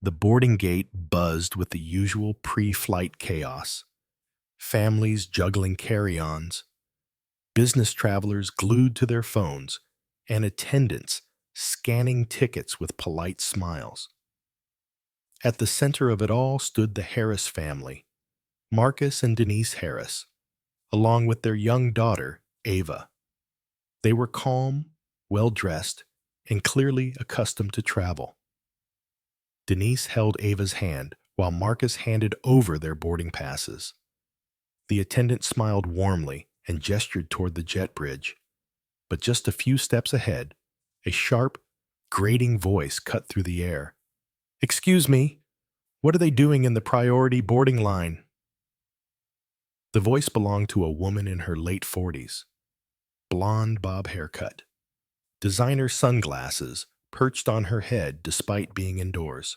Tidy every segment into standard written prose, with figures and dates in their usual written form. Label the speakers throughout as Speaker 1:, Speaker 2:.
Speaker 1: The boarding gate buzzed with the usual pre-flight chaos. Families juggling carry-ons, business travelers glued to their phones, and attendants scanning tickets with polite smiles. At the center of it all stood the Harris family, Marcus and Denise Harris, along with their young daughter, Ava. They were calm, well-dressed, and clearly accustomed to travel. Denise held Ava's hand while Marcus handed over their boarding passes. The attendant smiled warmly and gestured toward the jet bridge, but just a few steps ahead, a sharp, grating voice cut through the air. "Excuse me, what are they doing in the priority boarding line?" The voice belonged to a woman in her late 40s, blonde bob haircut, designer sunglasses perched on her head despite being indoors.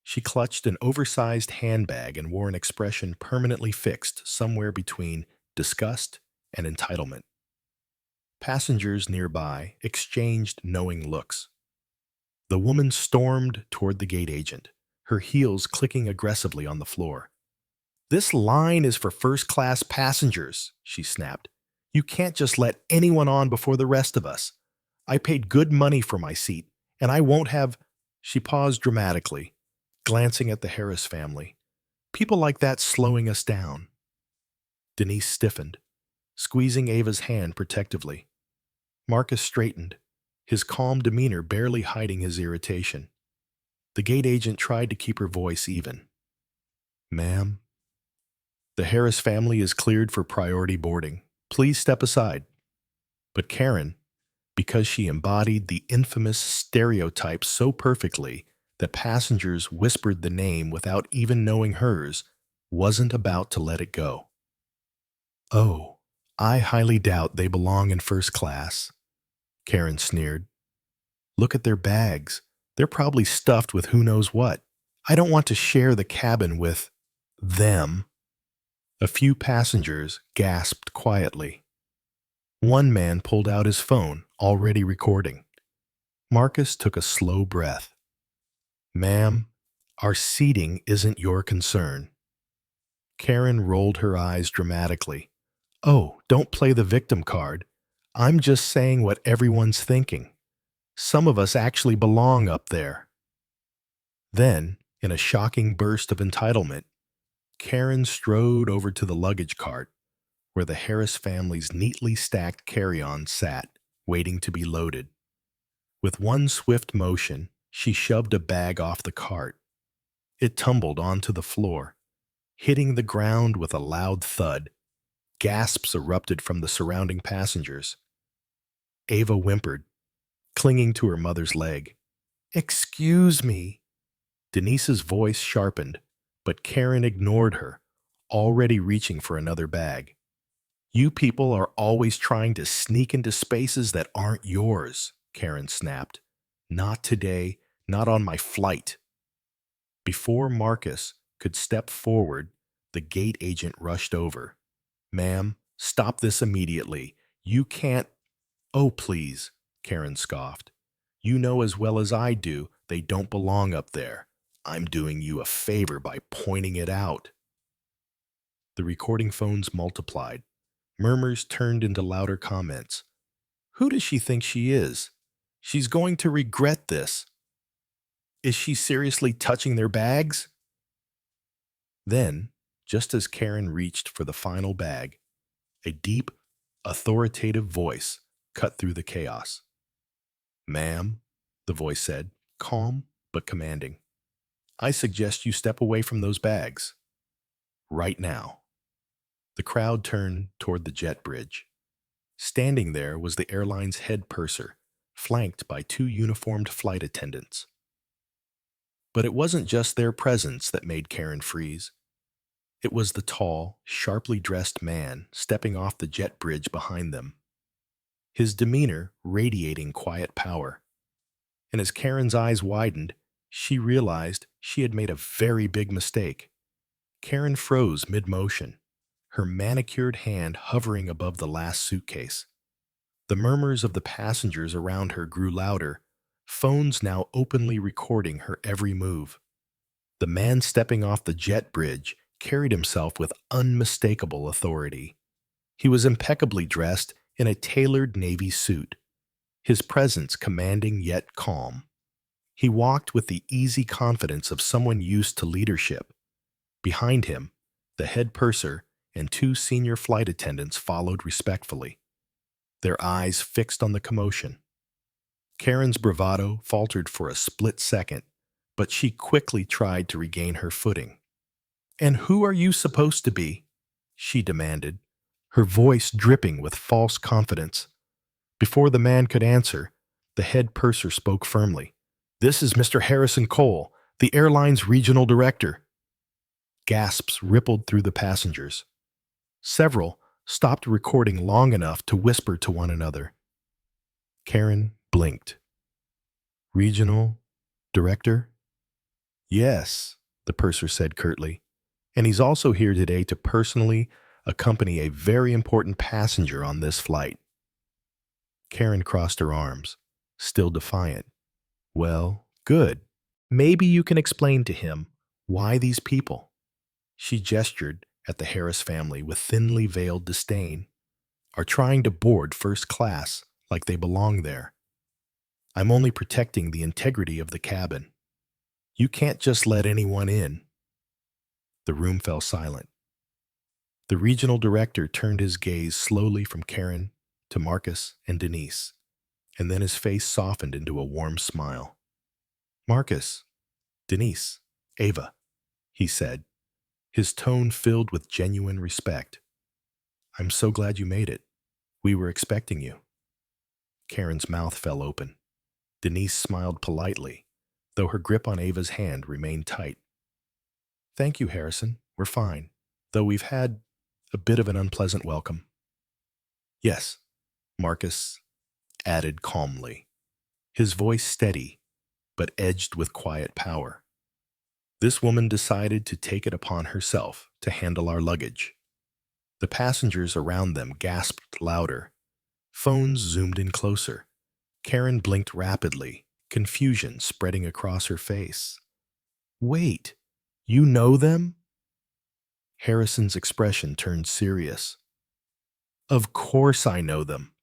Speaker 1: She clutched an oversized handbag and wore an expression permanently fixed somewhere between disgust and entitlement. Passengers nearby exchanged knowing looks. The woman stormed toward the gate agent, her heels clicking aggressively on the floor. "This line is for first-class passengers," she snapped. "You can't just let anyone on before the rest of us. I paid good money for my seat, and I won't have—" She paused dramatically, glancing at the Harris family. "People like that slowing us down." Denise stiffened, squeezing Ava's hand protectively. Marcus straightened, his calm demeanor barely hiding his irritation. The gate agent tried to keep her voice even. "Ma'am, the Harris family is cleared for priority boarding. Please step aside." But Karen, because she embodied the infamous stereotype so perfectly that passengers whispered the name without even knowing hers, wasn't about to let it go. "Oh, I highly doubt they belong in first class," Karen sneered. "Look at their bags. They're probably stuffed with who knows what. I don't want to share the cabin with them." A few passengers gasped quietly. One man pulled out his phone, already recording. Marcus took a slow breath. "Ma'am, our seating isn't your concern." Karen rolled her eyes dramatically. "Oh, don't play the victim card. I'm just saying what everyone's thinking. Some of us actually belong up there." Then, in a shocking burst of entitlement, Karen strode over to the luggage cart, where the Harris family's neatly stacked carry-ons sat, waiting to be loaded. With one swift motion, she shoved a bag off the cart. It tumbled onto the floor, hitting the ground with a loud thud. Gasps erupted from the surrounding passengers. Ava whimpered, clinging to her mother's leg. "Excuse me." Denise's voice sharpened, but Karen ignored her, already reaching for another bag. "You people are always trying to sneak into spaces that aren't yours," Karen snapped. "Not today, not on my flight." Before Marcus could step forward, the gate agent rushed over. "Ma'am, stop this immediately. You can't—" "Oh, please," Karen scoffed. "You know as well as I do they don't belong up there. I'm doing you a favor by pointing it out." The recording phones multiplied. Murmurs turned into louder comments. "Who does she think she is? She's going to regret this. Is she seriously touching their bags?" Then, just as Karen reached for the final bag, a deep, authoritative voice cut through the chaos. "Ma'am," the voice said, calm but commanding, "I suggest you step away from those bags. Right now." The crowd turned toward the jet bridge. Standing there was the airline's head purser, flanked by two uniformed flight attendants. But it wasn't just their presence that made Karen freeze. It was the tall, sharply dressed man stepping off the jet bridge behind them, his demeanor radiating quiet power. And as Karen's eyes widened, she realized she had made a very big mistake. Karen froze mid-motion, her manicured hand hovering above the last suitcase. The murmurs of the passengers around her grew louder, phones now openly recording her every move. The man stepping off the jet bridge carried himself with unmistakable authority. He was impeccably dressed in a tailored navy suit, his presence commanding yet calm. He walked with the easy confidence of someone used to leadership. Behind him, the head purser and two senior flight attendants followed respectfully, their eyes fixed on the commotion. Karen's bravado faltered for a split second, but she quickly tried to regain her footing. "And who are you supposed to be?" she demanded, her voice dripping with false confidence. Before the man could answer, the head purser spoke firmly. "This is Mr. Harrison Cole, the airline's regional director." Gasps rippled through the passengers. Several stopped recording long enough to whisper to one another. Karen blinked. "Regional director?" "Yes," the purser said curtly. "And he's also here today to personally accompany a very important passenger on this flight." Karen crossed her arms, still defiant. "Well, good. Maybe you can explain to him why these people." She gestured at the Harris family with thinly veiled disdain. "Are trying to board first class like they belong there. I'm only protecting the integrity of the cabin. You can't just let anyone in." The room fell silent. The regional director turned his gaze slowly from Karen to Marcus and Denise, and then his face softened into a warm smile. "Marcus, Denise, Ava," he said, his tone filled with genuine respect. "I'm so glad you made it. We were expecting you." Karen's mouth fell open. Denise smiled politely, though her grip on Ava's hand remained tight. "Thank you, Harrison. We're fine, though we've had a bit of an unpleasant welcome." "Yes," Marcus added calmly, his voice steady but edged with quiet power. "This woman decided to take it upon herself to handle our luggage." The passengers around them gasped louder. Phones zoomed in closer. Karen blinked rapidly, confusion spreading across her face. "Wait, you know them?" Harrison's expression turned serious. "Of course I know them.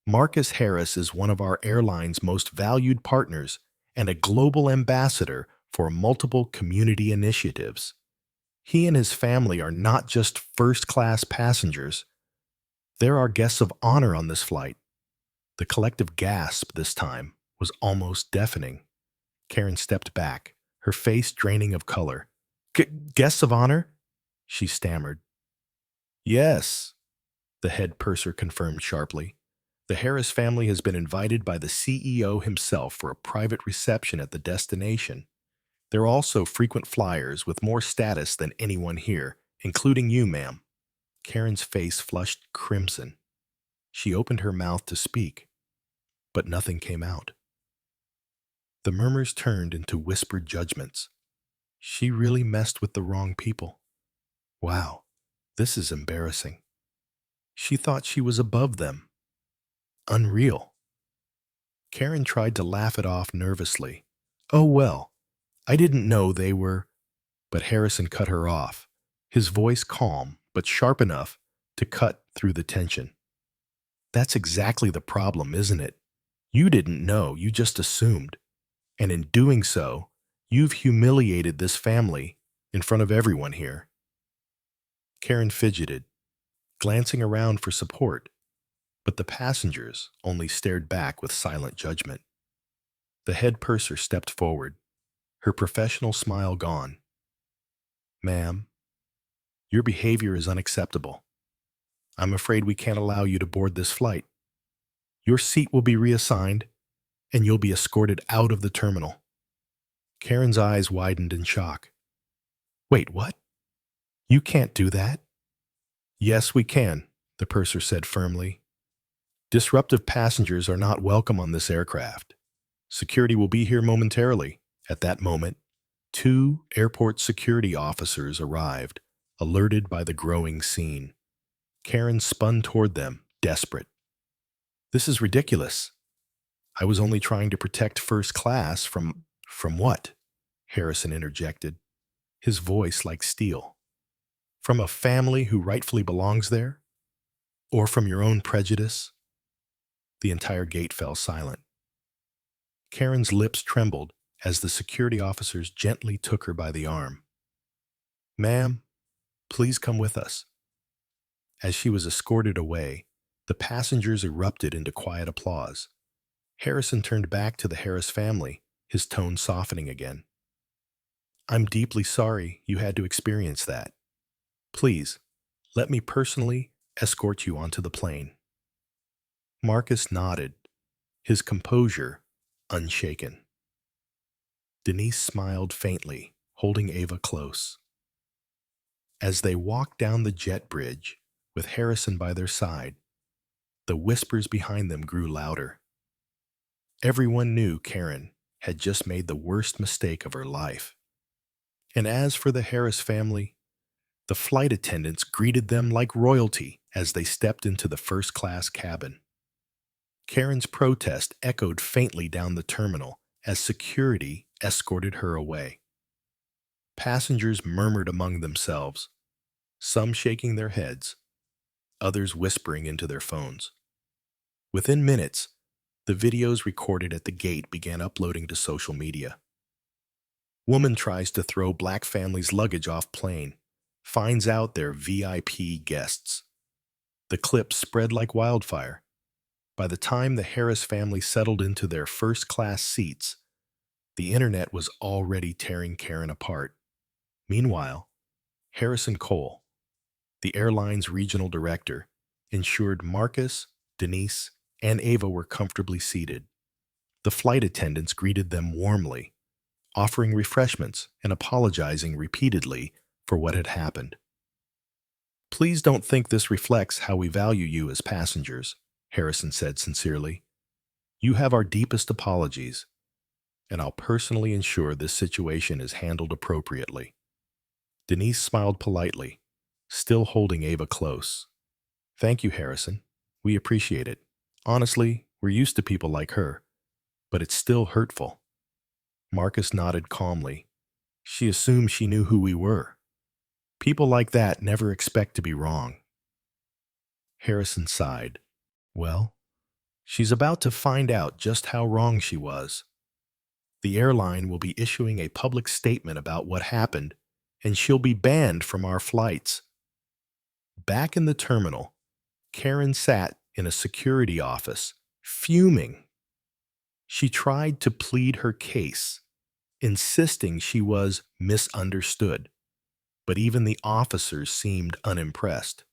Speaker 1: Marcus Harris is one of our airline's most valued partners and a global ambassador for multiple community initiatives. He and his family are not just first-class passengers. They're our guests of honor on this flight." The collective gasp this time was almost deafening. Karen stepped back, her face draining of color. "Guests of honor?" she stammered. "Yes," the head purser confirmed sharply. "The Harris family has been invited by the CEO himself for a private reception at the destination. They're also frequent flyers with more status than anyone here, including you, ma'am." Karen's face flushed crimson. She opened her mouth to speak, but nothing came out. The murmurs turned into whispered judgments. She really messed with the wrong people. Wow, this is embarrassing. She thought she was above them. Unreal. Karen tried to laugh it off nervously. "Oh well, I didn't know they were—" But Harrison cut her off, his voice calm but sharp enough to cut through the tension. "That's exactly the problem, isn't it? You didn't know, you just assumed. And in doing so, you've humiliated this family in front of everyone here." Karen fidgeted, glancing around for support, but the passengers only stared back with silent judgment. The head purser stepped forward, her professional smile gone. "Ma'am, your behavior is unacceptable. I'm afraid we can't allow you to board this flight. Your seat will be reassigned, and you'll be escorted out of the terminal." Karen's eyes widened in shock. "Wait, what? You can't do that." "Yes, we can," the purser said firmly. "Disruptive passengers are not welcome on this aircraft. Security will be here momentarily." At that moment, two airport security officers arrived, alerted by the growing scene. Karen spun toward them, desperate. "This is ridiculous. I was only trying to protect first class from what? Harrison interjected, his voice like steel. From a family who rightfully belongs there? Or from your own prejudice? The entire gate fell silent. Karen's lips trembled as the security officers gently took her by the arm. Ma'am, please come with us. As she was escorted away, the passengers erupted into quiet applause. Harrison turned back to the Harris family, his tone softening again. I'm deeply sorry you had to experience that. Please, let me personally escort you onto the plane. Marcus nodded, his composure unshaken. Denise smiled faintly, holding Ava close. As they walked down the jet bridge, with Harrison by their side, the whispers behind them grew louder. Everyone knew Karen had just made the worst mistake of her life. And as for the Harris family, the flight attendants greeted them like royalty as they stepped into the first-class cabin. Karen's protest echoed faintly down the terminal as security escorted her away. Passengers murmured among themselves, some shaking their heads, others whispering into their phones. Within minutes, the videos recorded at the gate began uploading to social media. Woman tries to throw black family's luggage off plane, finds out they're VIP guests. The clip spread like wildfire. By the time the Harris family settled into their first-class seats, the internet was already tearing Karen apart. Meanwhile, Harrison Cole, the airline's regional director, ensured Marcus, Denise, and Ava were comfortably seated. The flight attendants greeted them warmly, offering refreshments and apologizing repeatedly for what had happened. Please don't think this reflects how we value you as passengers, Harrison said sincerely. You have our deepest apologies, and I'll personally ensure this situation is handled appropriately. Denise smiled politely, still holding Ava close. Thank you, Harrison. We appreciate it. Honestly, we're used to people like her, but it's still hurtful. Marcus nodded calmly. She assumed she knew who we were. People like that never expect to be wrong. Harrison sighed. Well, she's about to find out just how wrong she was. The airline will be issuing a public statement about what happened, and she'll be banned from our flights. Back in the terminal, Karen sat in a security office, fuming. She tried to plead her case, insisting she was misunderstood, but even the officers seemed unimpressed.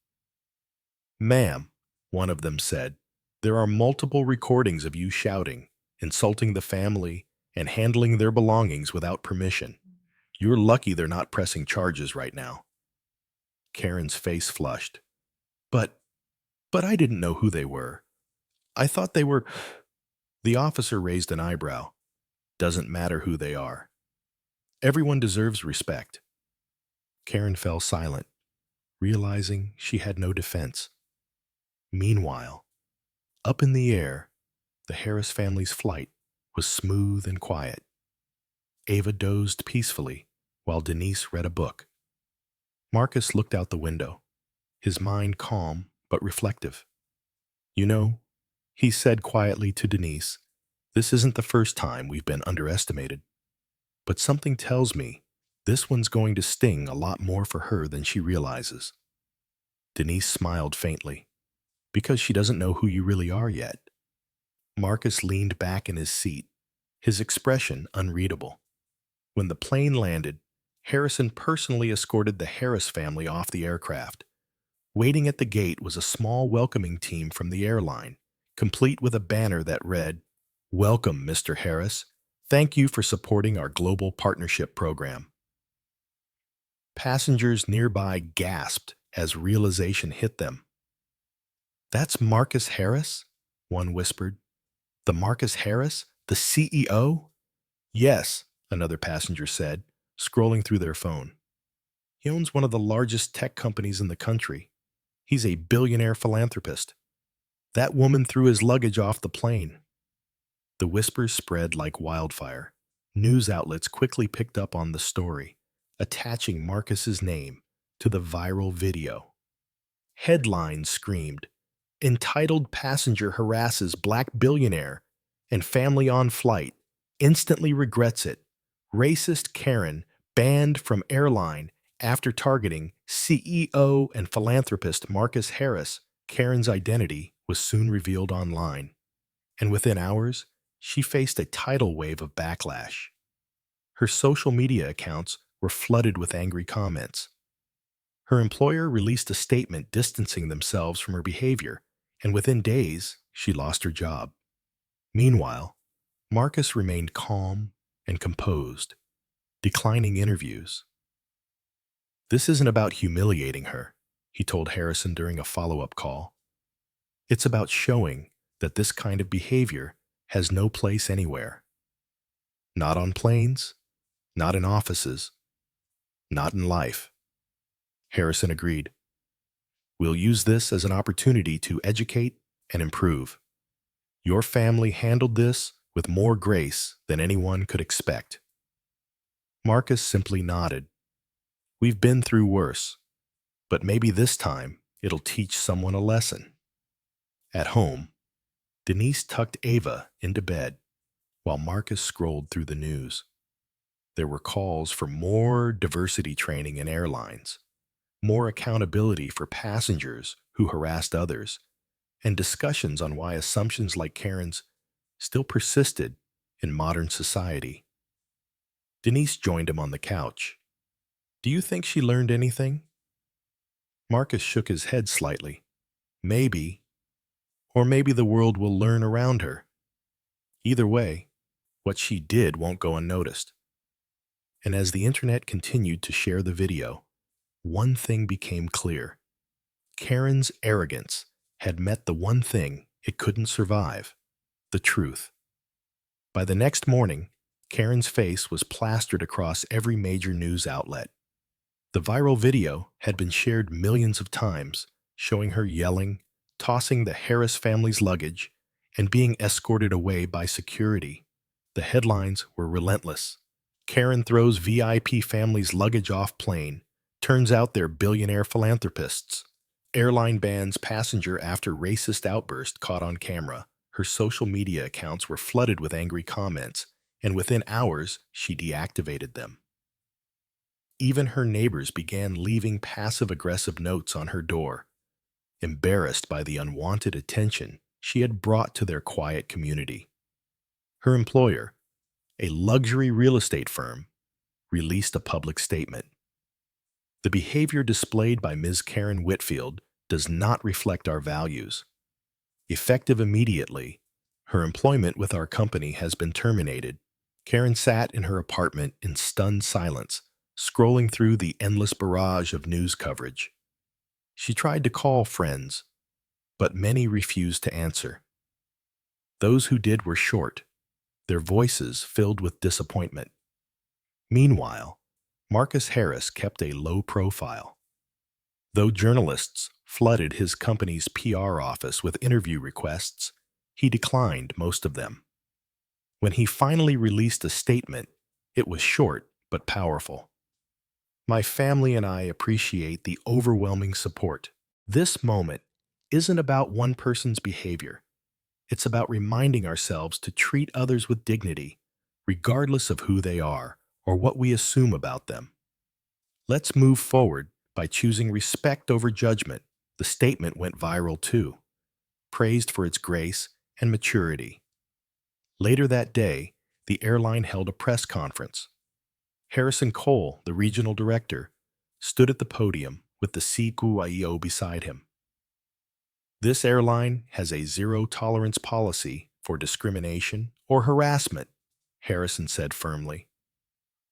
Speaker 1: Ma'am, one of them said, there are multiple recordings of you shouting, insulting the family, and handling their belongings without permission. You're lucky they're not pressing charges right now. Karen's face flushed. But I didn't know who they were. I thought they were... The officer raised an eyebrow. Doesn't matter who they are. Everyone deserves respect. Karen fell silent, realizing she had no defense. Meanwhile, up in the air, the Harris family's flight was smooth and quiet. Ava dozed peacefully while Denise read a book. Marcus looked out the window, his mind calm but reflective. You know, he said quietly to Denise, this isn't the first time we've been underestimated. But something tells me this one's going to sting a lot more for her than she realizes. Denise smiled faintly. Because she doesn't know who you really are yet. Marcus leaned back in his seat, his expression unreadable. When the plane landed, Harrison personally escorted the Harris family off the aircraft. Waiting at the gate was a small welcoming team from the airline, complete with a banner that read, Welcome, Mr. Harris. Thank you for supporting our global partnership program. Passengers nearby gasped as realization hit them. That's Marcus Harris? One whispered. The Marcus Harris? The CEO? Yes, another passenger said, scrolling through their phone. He owns one of the largest tech companies in the country. He's a billionaire philanthropist. That woman threw his luggage off the plane. The whispers spread like wildfire. News outlets quickly picked up on the story, attaching Marcus's name to the viral video. Headlines screamed, "Entitled passenger harasses black billionaire and family on flight, instantly regrets it. Racist Karen banned from airline after targeting CEO and philanthropist Marcus Harris." Karen's identity was soon revealed online, and within hours, she faced a tidal wave of backlash. Her social media accounts were flooded with angry comments. Her employer released a statement distancing themselves from her behavior, and within days, she lost her job. Meanwhile, Marcus remained calm and composed, declining interviews. "This isn't about humiliating her," he told Harrison during a follow-up call. "It's about showing that this kind of behavior has no place anywhere. Not on planes, not in offices, not in life." Harrison agreed. "We'll use this as an opportunity to educate and improve. Your family handled this with more grace than anyone could expect." Marcus simply nodded. "We've been through worse, but maybe this time it'll teach someone a lesson." At home, Denise tucked Ava into bed while Marcus scrolled through the news. There were calls for more diversity training in airlines, more accountability for passengers who harassed others, and discussions on why assumptions like Karen's still persisted in modern society. Denise joined him on the couch. "Do you think she learned anything?" Marcus shook his head slightly. "Maybe. Or maybe the world will learn around her. Either way, what she did won't go unnoticed." And as the internet continued to share the video, one thing became clear. Karen's arrogance had met the one thing it couldn't survive: the truth. By the next morning, Karen's face was plastered across every major news outlet. The viral video had been shared millions of times, showing her yelling, tossing the Harris family's luggage, and being escorted away by security. The headlines were relentless. "Karen throws VIP family's luggage off plane. Turns out they're billionaire philanthropists." "Airline bans passenger after racist outburst caught on camera." Her social media accounts were flooded with angry comments, and within hours, she deactivated them. Even her neighbors began leaving passive-aggressive notes on her door, embarrassed by the unwanted attention she had brought to their quiet community. Her employer, a luxury real estate firm, released a public statement. "The behavior displayed by Ms. Karen Whitfield does not reflect our values. Effective immediately, her employment with our company has been terminated." Karen sat in her apartment in stunned silence, scrolling through the endless barrage of news coverage. She tried to call friends, but many refused to answer. Those who did were short, their voices filled with disappointment. Meanwhile, Marcus Harris kept a low profile. Though journalists flooded his company's PR office with interview requests, he declined most of them. When he finally released a statement, it was short but powerful. "My family and I appreciate the overwhelming support. This moment isn't about one person's behavior. It's about reminding ourselves to treat others with dignity, regardless of who they are or what we assume about them. Let's move forward by choosing respect over judgment." The statement went viral too, praised for its grace and maturity. Later that day, the airline held a press conference. Harrison Cole, the regional director, stood at the podium with the CIO beside him. "This airline has a zero-tolerance policy for discrimination or harassment," Harrison said firmly.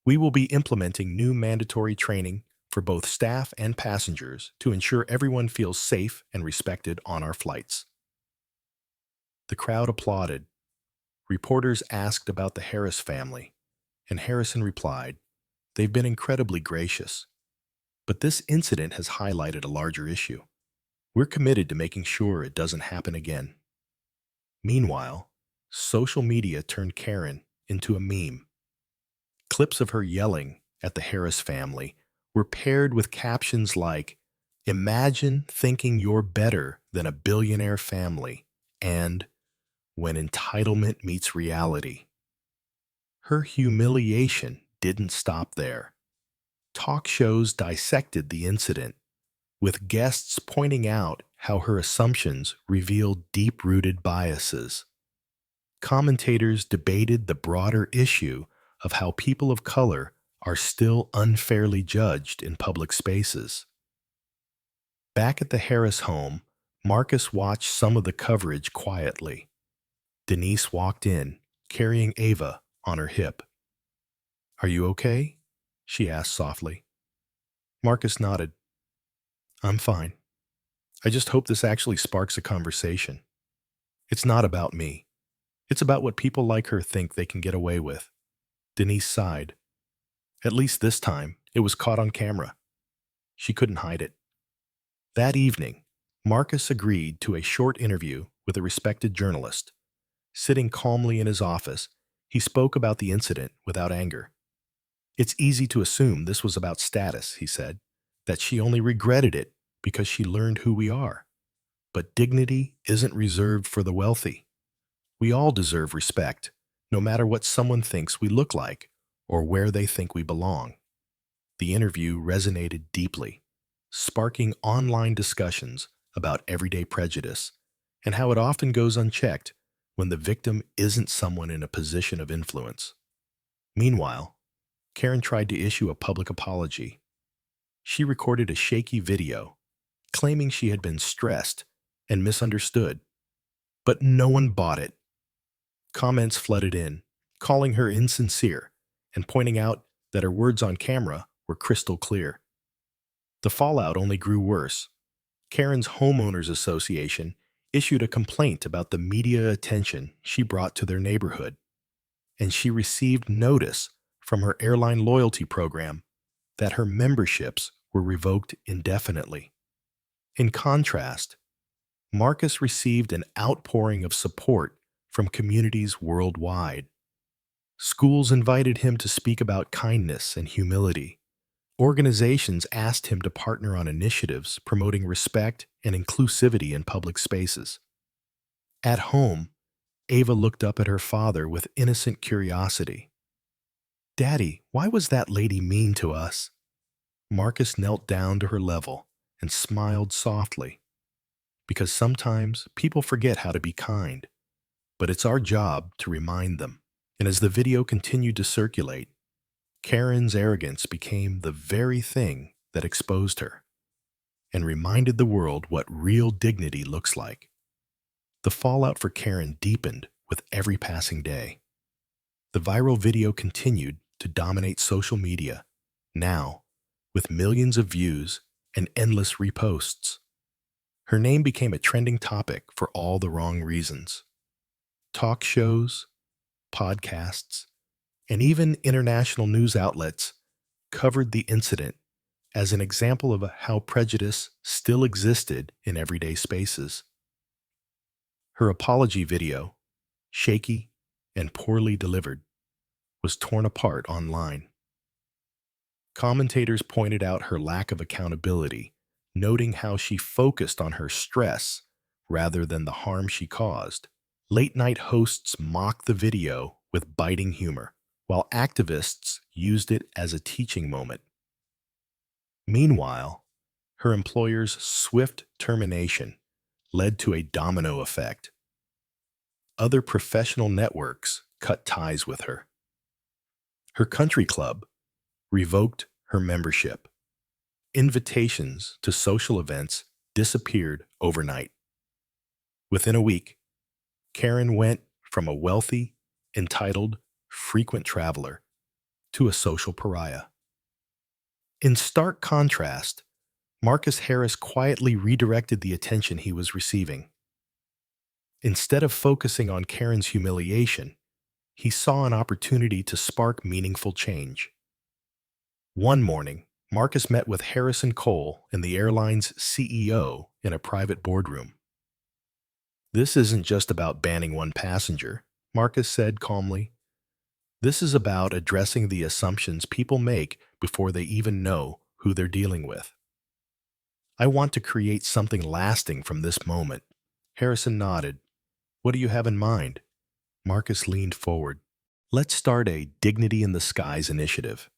Speaker 1: "We will be implementing new mandatory training for both staff and passengers to ensure everyone feels safe and respected on our flights." The crowd applauded. Reporters asked about the Harris family, and Harrison replied, "They've been incredibly gracious. But this incident has highlighted a larger issue. We're committed to making sure it doesn't happen again." Meanwhile, social media turned Karen into a meme. Clips of her yelling at the Harris family were paired with captions like, "Imagine thinking you're better than a billionaire family," and "When entitlement meets reality." Her humiliation didn't stop there. Talk shows dissected the incident, with guests pointing out how her assumptions revealed deep-rooted biases. Commentators debated the broader issue of how people of color are still unfairly judged in public spaces. Back at the Harris home, Marcus watched some of the coverage quietly. Denise walked in, carrying Ava on her hip. "Are you okay?" she asked softly. Marcus nodded. "I'm fine. I just hope this actually sparks a conversation. It's not about me. It's about what people like her think they can get away with." Denise sighed. At least this time, it was caught on camera. She couldn't hide it. That evening, Marcus agreed to a short interview with a respected journalist. Sitting calmly in his office, he spoke about the incident without anger. "It's easy to assume this was about status," he said, "that she only regretted it because she learned who we are. But dignity isn't reserved for the wealthy. We all deserve respect, no matter what someone thinks we look like or where they think we belong." The interview resonated deeply, sparking online discussions about everyday prejudice and how it often goes unchecked when the victim isn't someone in a position of influence. Meanwhile, Karen tried to issue a public apology. She recorded a shaky video, claiming she had been stressed and misunderstood, but no one bought it. Comments flooded in, calling her insincere and pointing out that her words on camera were crystal clear. The fallout only grew worse. Karen's Homeowners Association issued a complaint about the media attention she brought to their neighborhood, and she received notice from her airline loyalty program that her memberships were revoked indefinitely. In contrast, Marcus received an outpouring of support from communities worldwide. Schools invited him to speak about kindness and humility. Organizations asked him to partner on initiatives promoting respect and inclusivity in public spaces. At home, Ava looked up at her father with innocent curiosity. "Daddy, why was that lady mean to us?" Marcus knelt down to her level and smiled softly. "Because sometimes people forget how to be kind, but it's our job to remind them." And as the video continued to circulate, Karen's arrogance became the very thing that exposed her and reminded the world what real dignity looks like. The fallout for Karen deepened with every passing day. The viral video continued to dominate social media, now with millions of views and endless reposts. Her name became a trending topic for all the wrong reasons. Talk shows, podcasts, and even international news outlets covered the incident as an example of how prejudice still existed in everyday spaces. Her apology video, shaky and poorly delivered, was torn apart online. Commentators pointed out her lack of accountability, noting how she focused on her stress rather than the harm she caused. Late-night hosts mocked the video with biting humor, while activists used it as a teaching moment. Meanwhile, her employer's swift termination led to a domino effect. Other professional networks cut ties with her. Her country club revoked her membership. Invitations to social events disappeared overnight. Within a week, Karen went from a wealthy, entitled, frequent traveler to a social pariah. In stark contrast, Marcus Harris quietly redirected the attention he was receiving. Instead of focusing on Karen's humiliation, he saw an opportunity to spark meaningful change. One morning, Marcus met with Harrison Cole and the airline's CEO in a private boardroom. "This isn't just about banning one passenger," Marcus said calmly. This is about addressing the assumptions people make before they even know who they're dealing with. I want to create something lasting from this moment. Harrison nodded. What do you have in mind? Marcus leaned forward. Let's start a Dignity in the Skies initiative.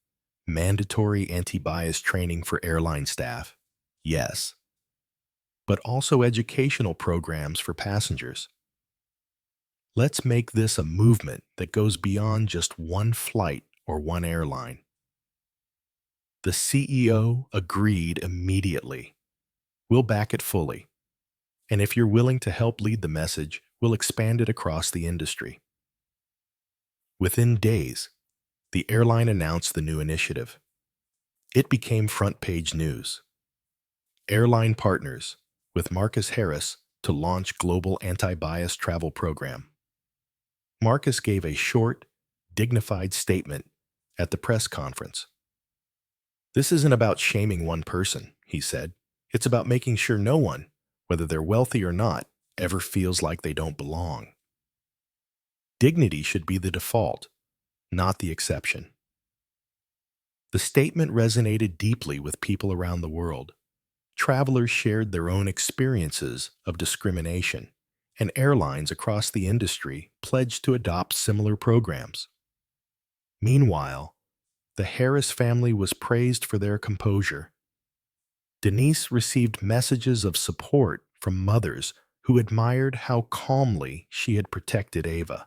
Speaker 1: Mandatory anti-bias training for airline staff. Yes. But also educational programs for passengers. Let's make this a movement that goes beyond just one flight or one airline. The CEO agreed immediately. We'll back it fully. And if you're willing to help lead the message, we'll expand it across the industry. Within days, the airline announced the new initiative. It became front-page news. Airline partners with Marcus Harris to launch global anti-bias travel program. Marcus gave a short, dignified statement at the press conference. This isn't about shaming one person, he said. It's about making sure no one, whether they're wealthy or not, ever feels like they don't belong. Dignity should be the default, not the exception. The statement resonated deeply with people around the world. Travelers shared their own experiences of discrimination, and airlines across the industry pledged to adopt similar programs. Meanwhile, the Harris family was praised for their composure. Denise received messages of support from mothers who admired how calmly she had protected Ava.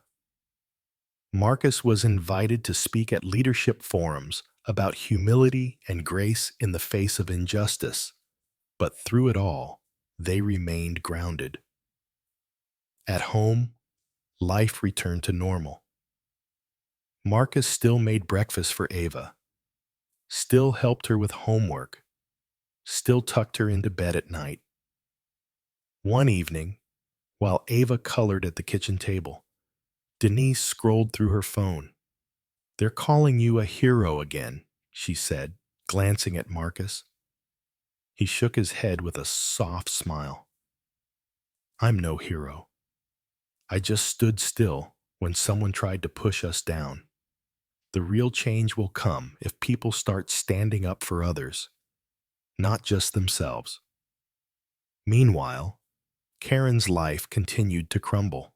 Speaker 1: Marcus was invited to speak at leadership forums about humility and grace in the face of injustice, but through it all, they remained grounded. At home, life returned to normal. Marcus still made breakfast for Ava, still helped her with homework, still tucked her into bed at night. One evening, while Ava colored at the kitchen table, Denise scrolled through her phone. They're calling you a hero again, she said, glancing at Marcus. He shook his head with a soft smile. I'm no hero. I just stood still when someone tried to push us down. The real change will come if people start standing up for others, not just themselves. Meanwhile, Karen's life continued to crumble.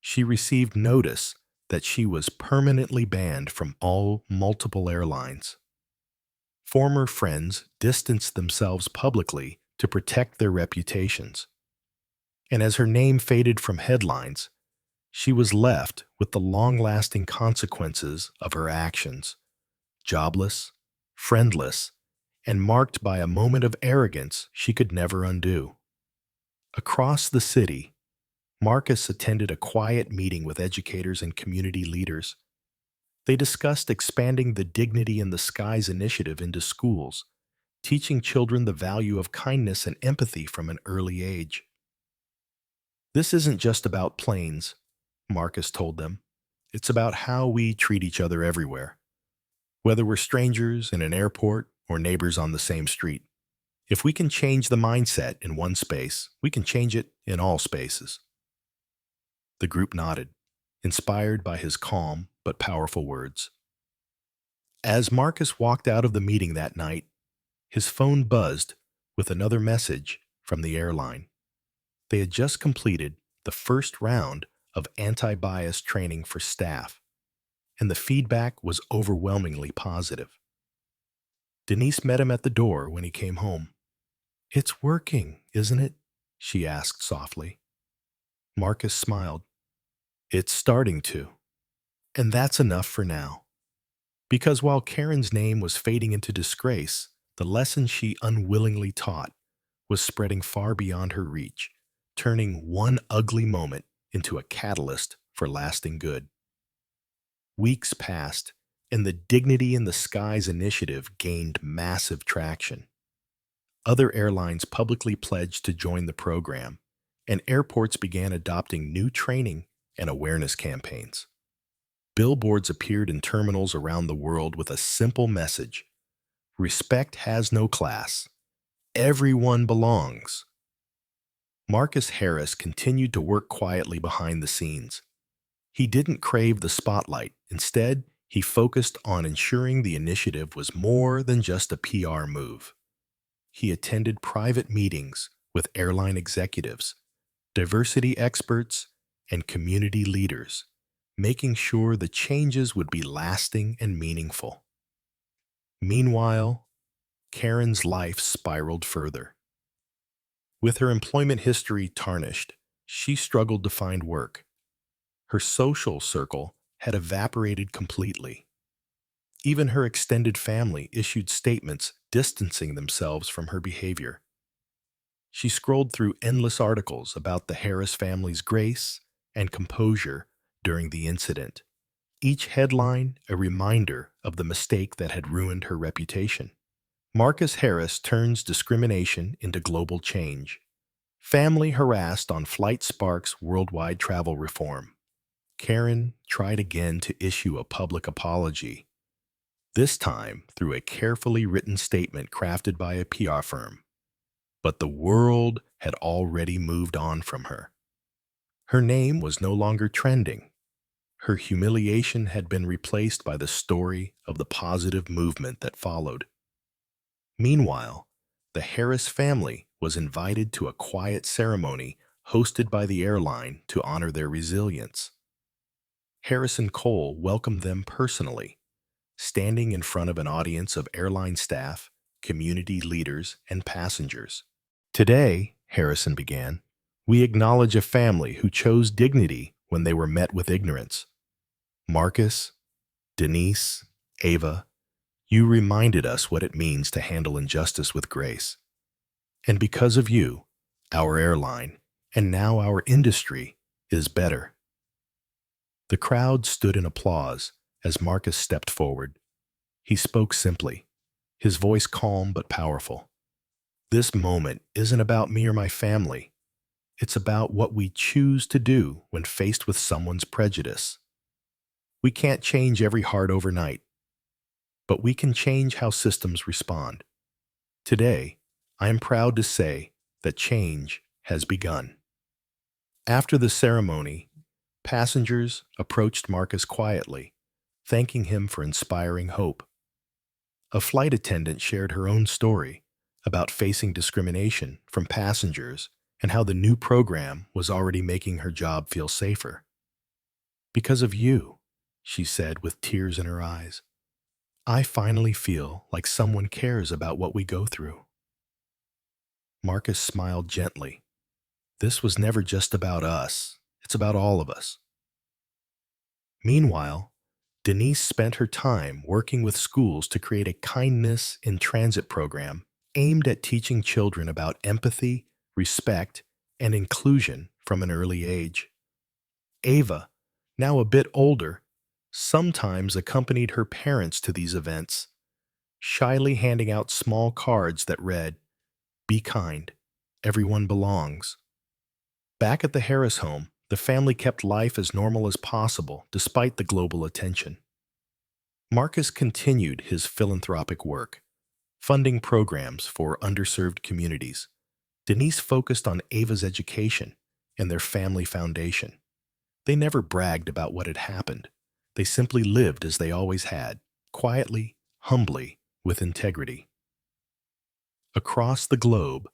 Speaker 1: She received notice that she was permanently banned from all multiple airlines. Former friends distanced themselves publicly to protect their reputations. And as her name faded from headlines, she was left with the long-lasting consequences of her actions, jobless, friendless, and marked by a moment of arrogance she could never undo. Across the city, Marcus attended a quiet meeting with educators and community leaders. They discussed expanding the Dignity in the Skies initiative into schools, teaching children the value of kindness and empathy from an early age. This isn't just about planes, Marcus told them. It's about how we treat each other everywhere, whether we're strangers in an airport or neighbors on the same street. If we can change the mindset in one space, we can change it in all spaces. The group nodded, inspired by his calm but powerful words. As Marcus walked out of the meeting that night, his phone buzzed with another message from the airline. They had just completed the first round of anti-bias training for staff, and the feedback was overwhelmingly positive. Denise met him at the door when he came home. It's working, isn't it? She asked softly. Marcus smiled. It's starting to. And that's enough for now. Because while Karen's name was fading into disgrace, the lesson she unwillingly taught was spreading far beyond her reach, turning one ugly moment into a catalyst for lasting good. Weeks passed, and the Dignity in the Skies initiative gained massive traction. Other airlines publicly pledged to join the program, and airports began adopting new training and awareness campaigns. Billboards appeared in terminals around the world with a simple message: respect has no class. Everyone belongs. Marcus Harris continued to work quietly behind the scenes. He didn't crave the spotlight. Instead, he focused on ensuring the initiative was more than just a PR move. He attended private meetings with airline executives, diversity experts, and community leaders, making sure the changes would be lasting and meaningful. Meanwhile, Karen's life spiraled further. With her employment history tarnished, she struggled to find work. Her social circle had evaporated completely. Even her extended family issued statements distancing themselves from her behavior. She scrolled through endless articles about the Harris family's grace and composure during the incident, each headline a reminder of the mistake that had ruined her reputation. Marcus Harris turns discrimination into global change. Family harassed on flight sparks worldwide travel reform. Karen tried again to issue a public apology, this time through a carefully written statement crafted by a PR firm. But the world had already moved on from her. Her name was no longer trending. Her humiliation had been replaced by the story of the positive movement that followed. Meanwhile, the Harris family was invited to a quiet ceremony hosted by the airline to honor their resilience. Harrison Cole welcomed them personally, standing in front of an audience of airline staff, community leaders, and passengers. Today, Harrison began, we acknowledge a family who chose dignity when they were met with ignorance. Marcus, Denise, Ava, you reminded us what it means to handle injustice with grace. And because of you, our airline, and now our industry, is better. The crowd stood in applause as Marcus stepped forward. He spoke simply, his voice calm but powerful. This moment isn't about me or my family. It's about what we choose to do when faced with someone's prejudice. We can't change every heart overnight, but we can change how systems respond. Today, I am proud to say that change has begun. After the ceremony, passengers approached Marcus quietly, thanking him for inspiring hope. A flight attendant shared her own story about facing discrimination from passengers and how the new program was already making her job feel safer. Because of you, she said with tears in her eyes, I finally feel like someone cares about what we go through. Marcus smiled gently. This was never just about us. It's about all of us. Meanwhile, Denise spent her time working with schools to create a kindness in transit program aimed at teaching children about empathy, respect, and inclusion from an early age. Ava, now a bit older, sometimes accompanied her parents to these events, shyly handing out small cards that read, Be kind, everyone belongs. Back at the Harris home, the family kept life as normal as possible despite the global attention. Marcus continued his philanthropic work, funding programs for underserved communities. Denise focused on Ava's education and their family foundation. They never bragged about what had happened. They simply lived as they always had, quietly, humbly, with integrity. Across the globe,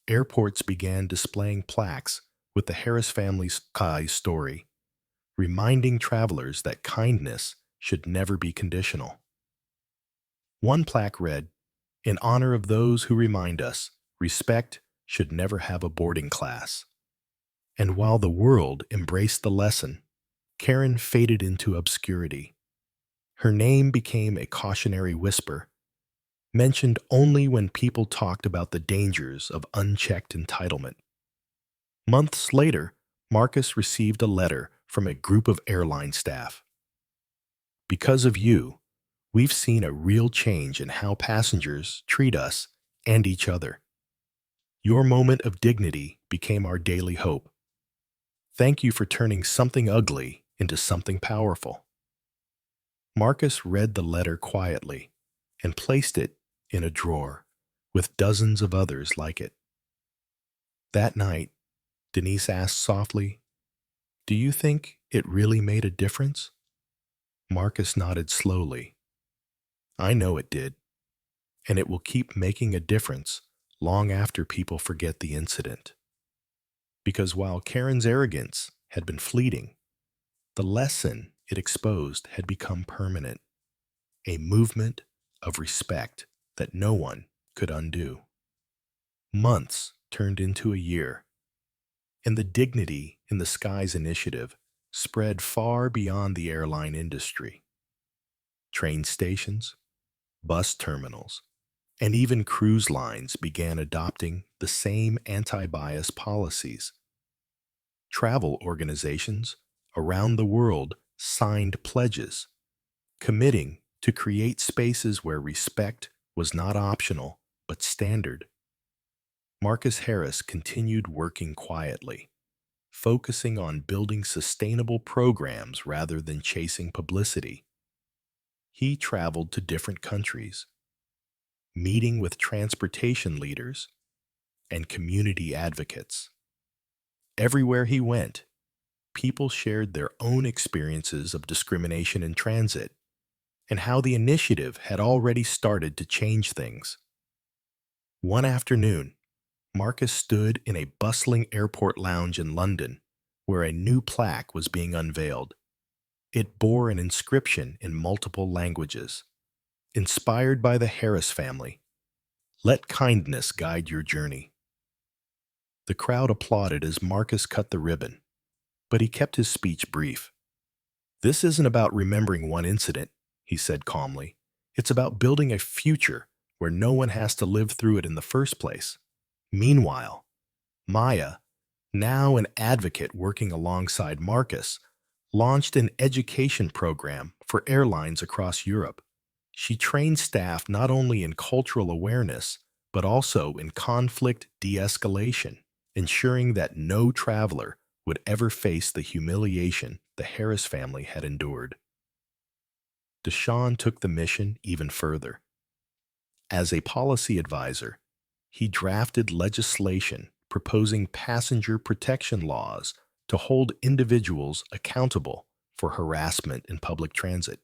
Speaker 1: airports began displaying plaques with the Harris family's story, reminding travelers that kindness should never be conditional. One plaque read, In honor of those who remind us, respect should never have a boarding class. And while the world embraced the lesson, Karen faded into obscurity. Her name became a cautionary whisper, mentioned only when people talked about the dangers of unchecked entitlement. Months later, Marcus received a letter from a group of airline staff. Because of you, we've seen a real change in how passengers treat us and each other. Your moment of dignity became our daily hope. Thank you for turning something ugly into something powerful. Marcus read the letter quietly and placed it in a drawer with dozens of others like it. That night, Denise asked softly, Do you think it really made a difference? Marcus nodded slowly. I know it did, and it will keep making a difference long after people forget the incident. Because while Karen's arrogance had been fleeting, the lesson it exposed had become permanent, a movement of respect that no one could undo. Months turned into a year, and the Dignity in the Skies initiative spread far beyond the airline industry. Train stations, bus terminals, and even cruise lines began adopting the same anti-bias policies. Travel organizations around the world signed pledges, committing to create spaces where respect was not optional but standard. Marcus Harris continued working quietly, focusing on building sustainable programs rather than chasing publicity. He traveled to different countries, meeting with transportation leaders and community advocates. Everywhere he went, people shared their own experiences of discrimination in transit and how the initiative had already started to change things. One afternoon, Marcus stood in a bustling airport lounge in London where a new plaque was being unveiled. It bore an inscription in multiple languages. Inspired by the Harris family, let kindness guide your journey. The crowd applauded as Marcus cut the ribbon, but he kept his speech brief. This isn't about remembering one incident, he said calmly. It's about building a future where no one has to live through it in the first place. Meanwhile, Maya, now an advocate working alongside Marcus, launched an education program for airlines across Europe. She trained staff not only in cultural awareness, but also in conflict de-escalation, ensuring that no traveler would ever face the humiliation the Harris family had endured. Deshawn took the mission even further. As a policy advisor, he drafted legislation proposing passenger protection laws to hold individuals accountable for harassment in public transit.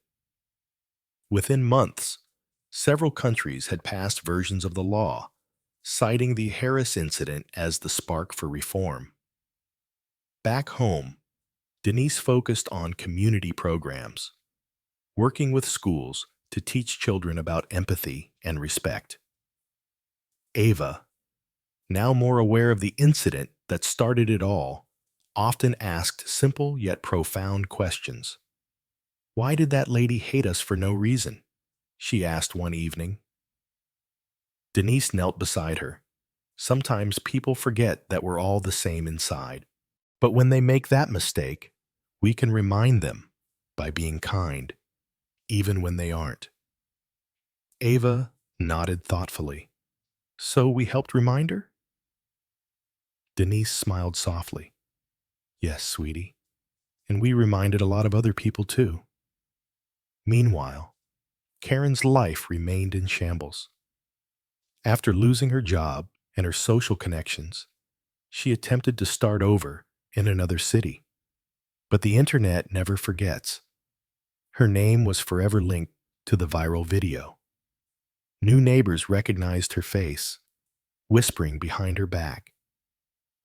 Speaker 1: Within months, several countries had passed versions of the law, citing the Harris incident as the spark for reform. Back home, Denise focused on community programs, working with schools to teach children about empathy and respect. Ava, now more aware of the incident that started it all, often asked simple yet profound questions. Why did that lady hate us for no reason? She asked one evening. Denise knelt beside her. Sometimes people forget that we're all the same inside. But when they make that mistake, we can remind them by being kind, even when they aren't. Ava nodded thoughtfully. So we helped remind her? Denise smiled softly. Yes, sweetie. And we reminded a lot of other people too. Meanwhile, Karen's life remained in shambles. After losing her job and her social connections, she attempted to start over in another city. But the internet never forgets. Her name was forever linked to the viral video. New neighbors recognized her face, whispering behind her back.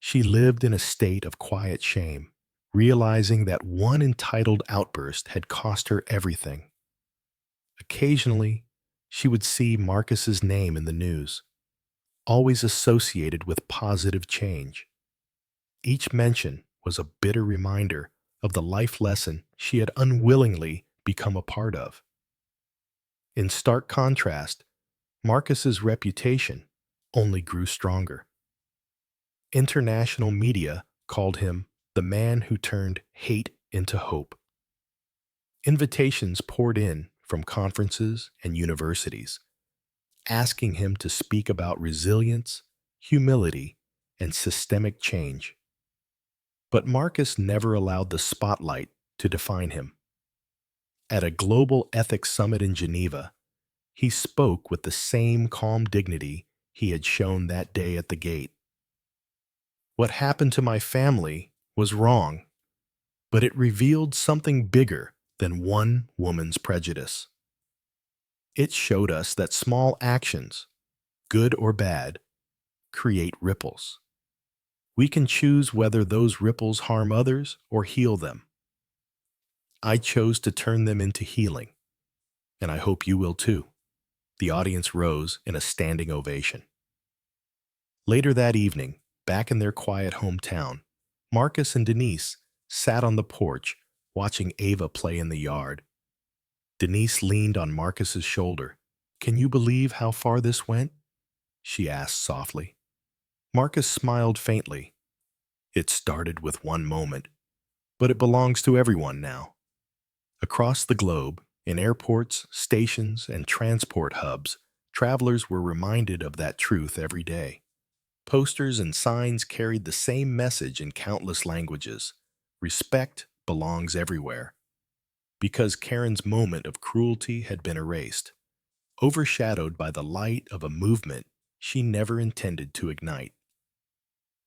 Speaker 1: She lived in a state of quiet shame, realizing that one entitled outburst had cost her everything. Occasionally, she would see Marcus's name in the news, always associated with positive change. Each mention was a bitter reminder of the life lesson she had unwillingly become a part of. In stark contrast, Marcus's reputation only grew stronger. International media called him the man who turned hate into hope. Invitations poured in from conferences and universities, asking him to speak about resilience, humility, and systemic change. But Marcus never allowed the spotlight to define him. At a global ethics summit in Geneva, he spoke with the same calm dignity he had shown that day at the gate. What happened to my family was wrong, but it revealed something bigger than one woman's prejudice. It showed us that small actions, good or bad, create ripples. We can choose whether those ripples harm others or heal them. I chose to turn them into healing, and I hope you will too. The audience rose in a standing ovation. Later that evening, back in their quiet hometown, Marcus and Denise sat on the porch watching Ava play in the yard. Denise leaned on Marcus's shoulder. "Can you believe how far this went?" she asked softly. Marcus smiled faintly. "It started with one moment, but it belongs to everyone now." Across the globe, in airports, stations, and transport hubs, travelers were reminded of that truth every day. Posters and signs carried the same message in countless languages. Respect belongs everywhere. Because Karen's moment of cruelty had been erased, overshadowed by the light of a movement she never intended to ignite.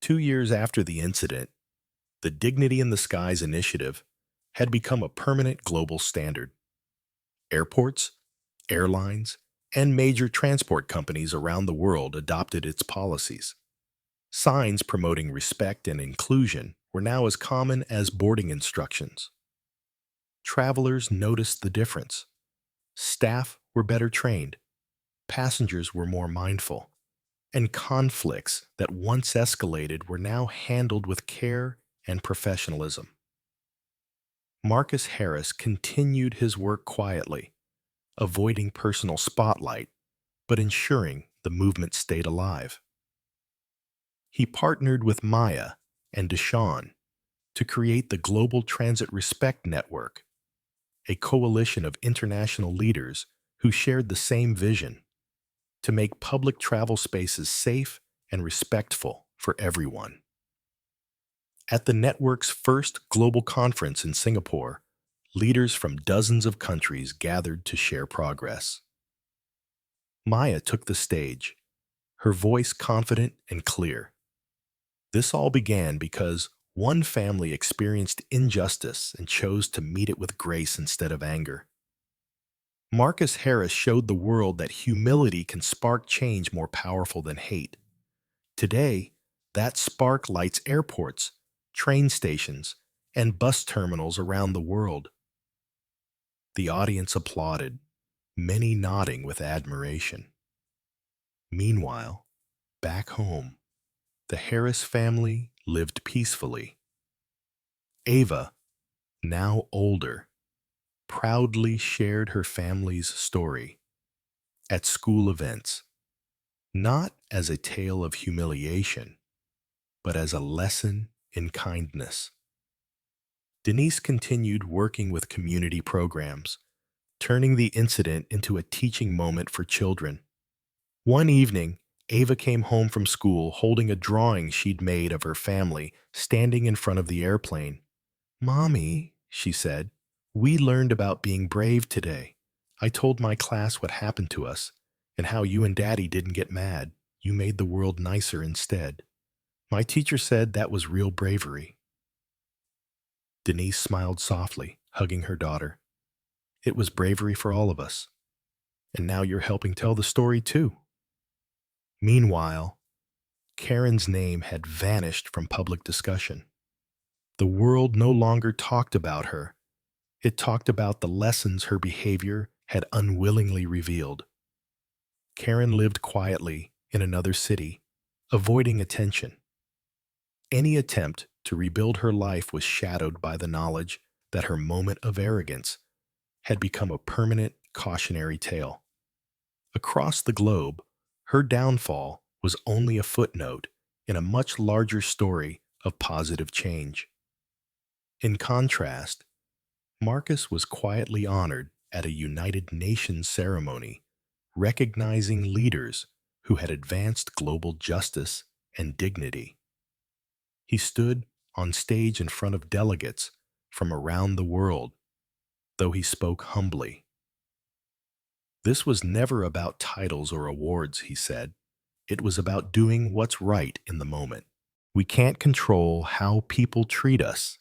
Speaker 1: 2 years after the incident, the Dignity in the Skies initiative had become a permanent global standard. Airports, airlines, and major transport companies around the world adopted its policies. Signs promoting respect and inclusion were now as common as boarding instructions. Travelers noticed the difference. Staff were better trained, passengers were more mindful, and conflicts that once escalated were now handled with care and professionalism. Marcus Harris continued his work quietly, avoiding personal spotlight, but ensuring the movement stayed alive. He partnered with Maya and Deshawn to create the Global Transit Respect Network, a coalition of international leaders who shared the same vision: to make public travel spaces safe and respectful for everyone. At the network's first global conference in Singapore, leaders from dozens of countries gathered to share progress. Maya took the stage, her voice confident and clear. This all began because one family experienced injustice and chose to meet it with grace instead of anger. Marcus Harris showed the world that humility can spark change more powerful than hate. Today, that spark lights airports, train stations, and bus terminals around the world. The audience applauded, many nodding with admiration. Meanwhile, back home, the Harris family lived peacefully. Ava, now older, proudly shared her family's story at school events, not as a tale of humiliation, but as a lesson in kindness. Denise continued working with community programs, turning the incident into a teaching moment for children. One evening, Ava came home from school holding a drawing she'd made of her family standing in front of the airplane. "Mommy," she said, "we learned about being brave today. I told my class what happened to us and how you and Daddy didn't get mad. You made the world nicer instead. My teacher said that was real bravery." Denise smiled softly, hugging her daughter. "It was bravery for all of us. And now you're helping tell the story too." Meanwhile, Karen's name had vanished from public discussion. The world no longer talked about her. It talked about the lessons her behavior had unwillingly revealed. Karen lived quietly in another city, avoiding attention. Any attempt to rebuild her life was shadowed by the knowledge that her moment of arrogance had become a permanent cautionary tale. Across the globe, her downfall was only a footnote in a much larger story of positive change. In contrast, Marcus was quietly honored at a United Nations ceremony, recognizing leaders who had advanced global justice and dignity. He stood on stage in front of delegates from around the world, though he spoke humbly. "This was never about titles or awards," he said. "It was about doing what's right in the moment. We can't control how people treat us,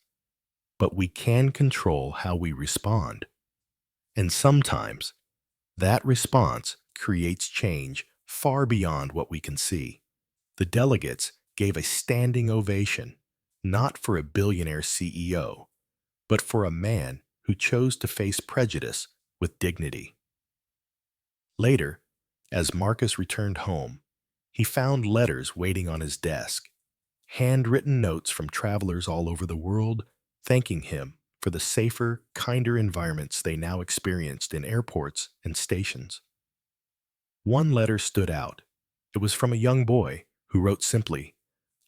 Speaker 1: but we can control how we respond. And sometimes that response creates change far beyond what we can see. The delegates gave a standing ovation, not for a billionaire CEO, but for a man who chose to face prejudice with dignity. Later, as Marcus returned home, he found letters waiting on his desk, handwritten notes from travelers all over the world thanking him for the safer, kinder environments they now experienced in airports and stations. One letter stood out. It was from a young boy who wrote simply,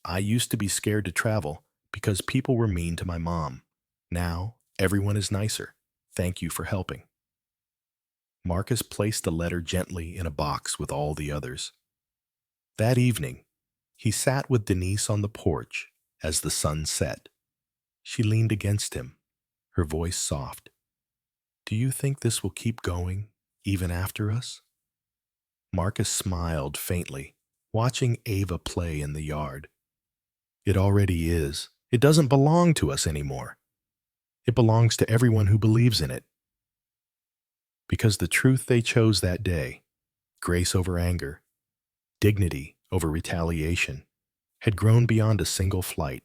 Speaker 1: "I used to be scared to travel because people were mean to my mom. Now, everyone is nicer. Thank you for helping." Marcus placed the letter gently in a box with all the others. That evening, he sat with Denise on the porch as the sun set. She leaned against him, her voice soft. "Do you think this will keep going, even after us?" Marcus smiled faintly, watching Ava play in the yard. "It already is. It doesn't belong to us anymore. It belongs to everyone who believes in it." Because the truth they chose that day, grace over anger, dignity over retaliation, had grown beyond a single flight,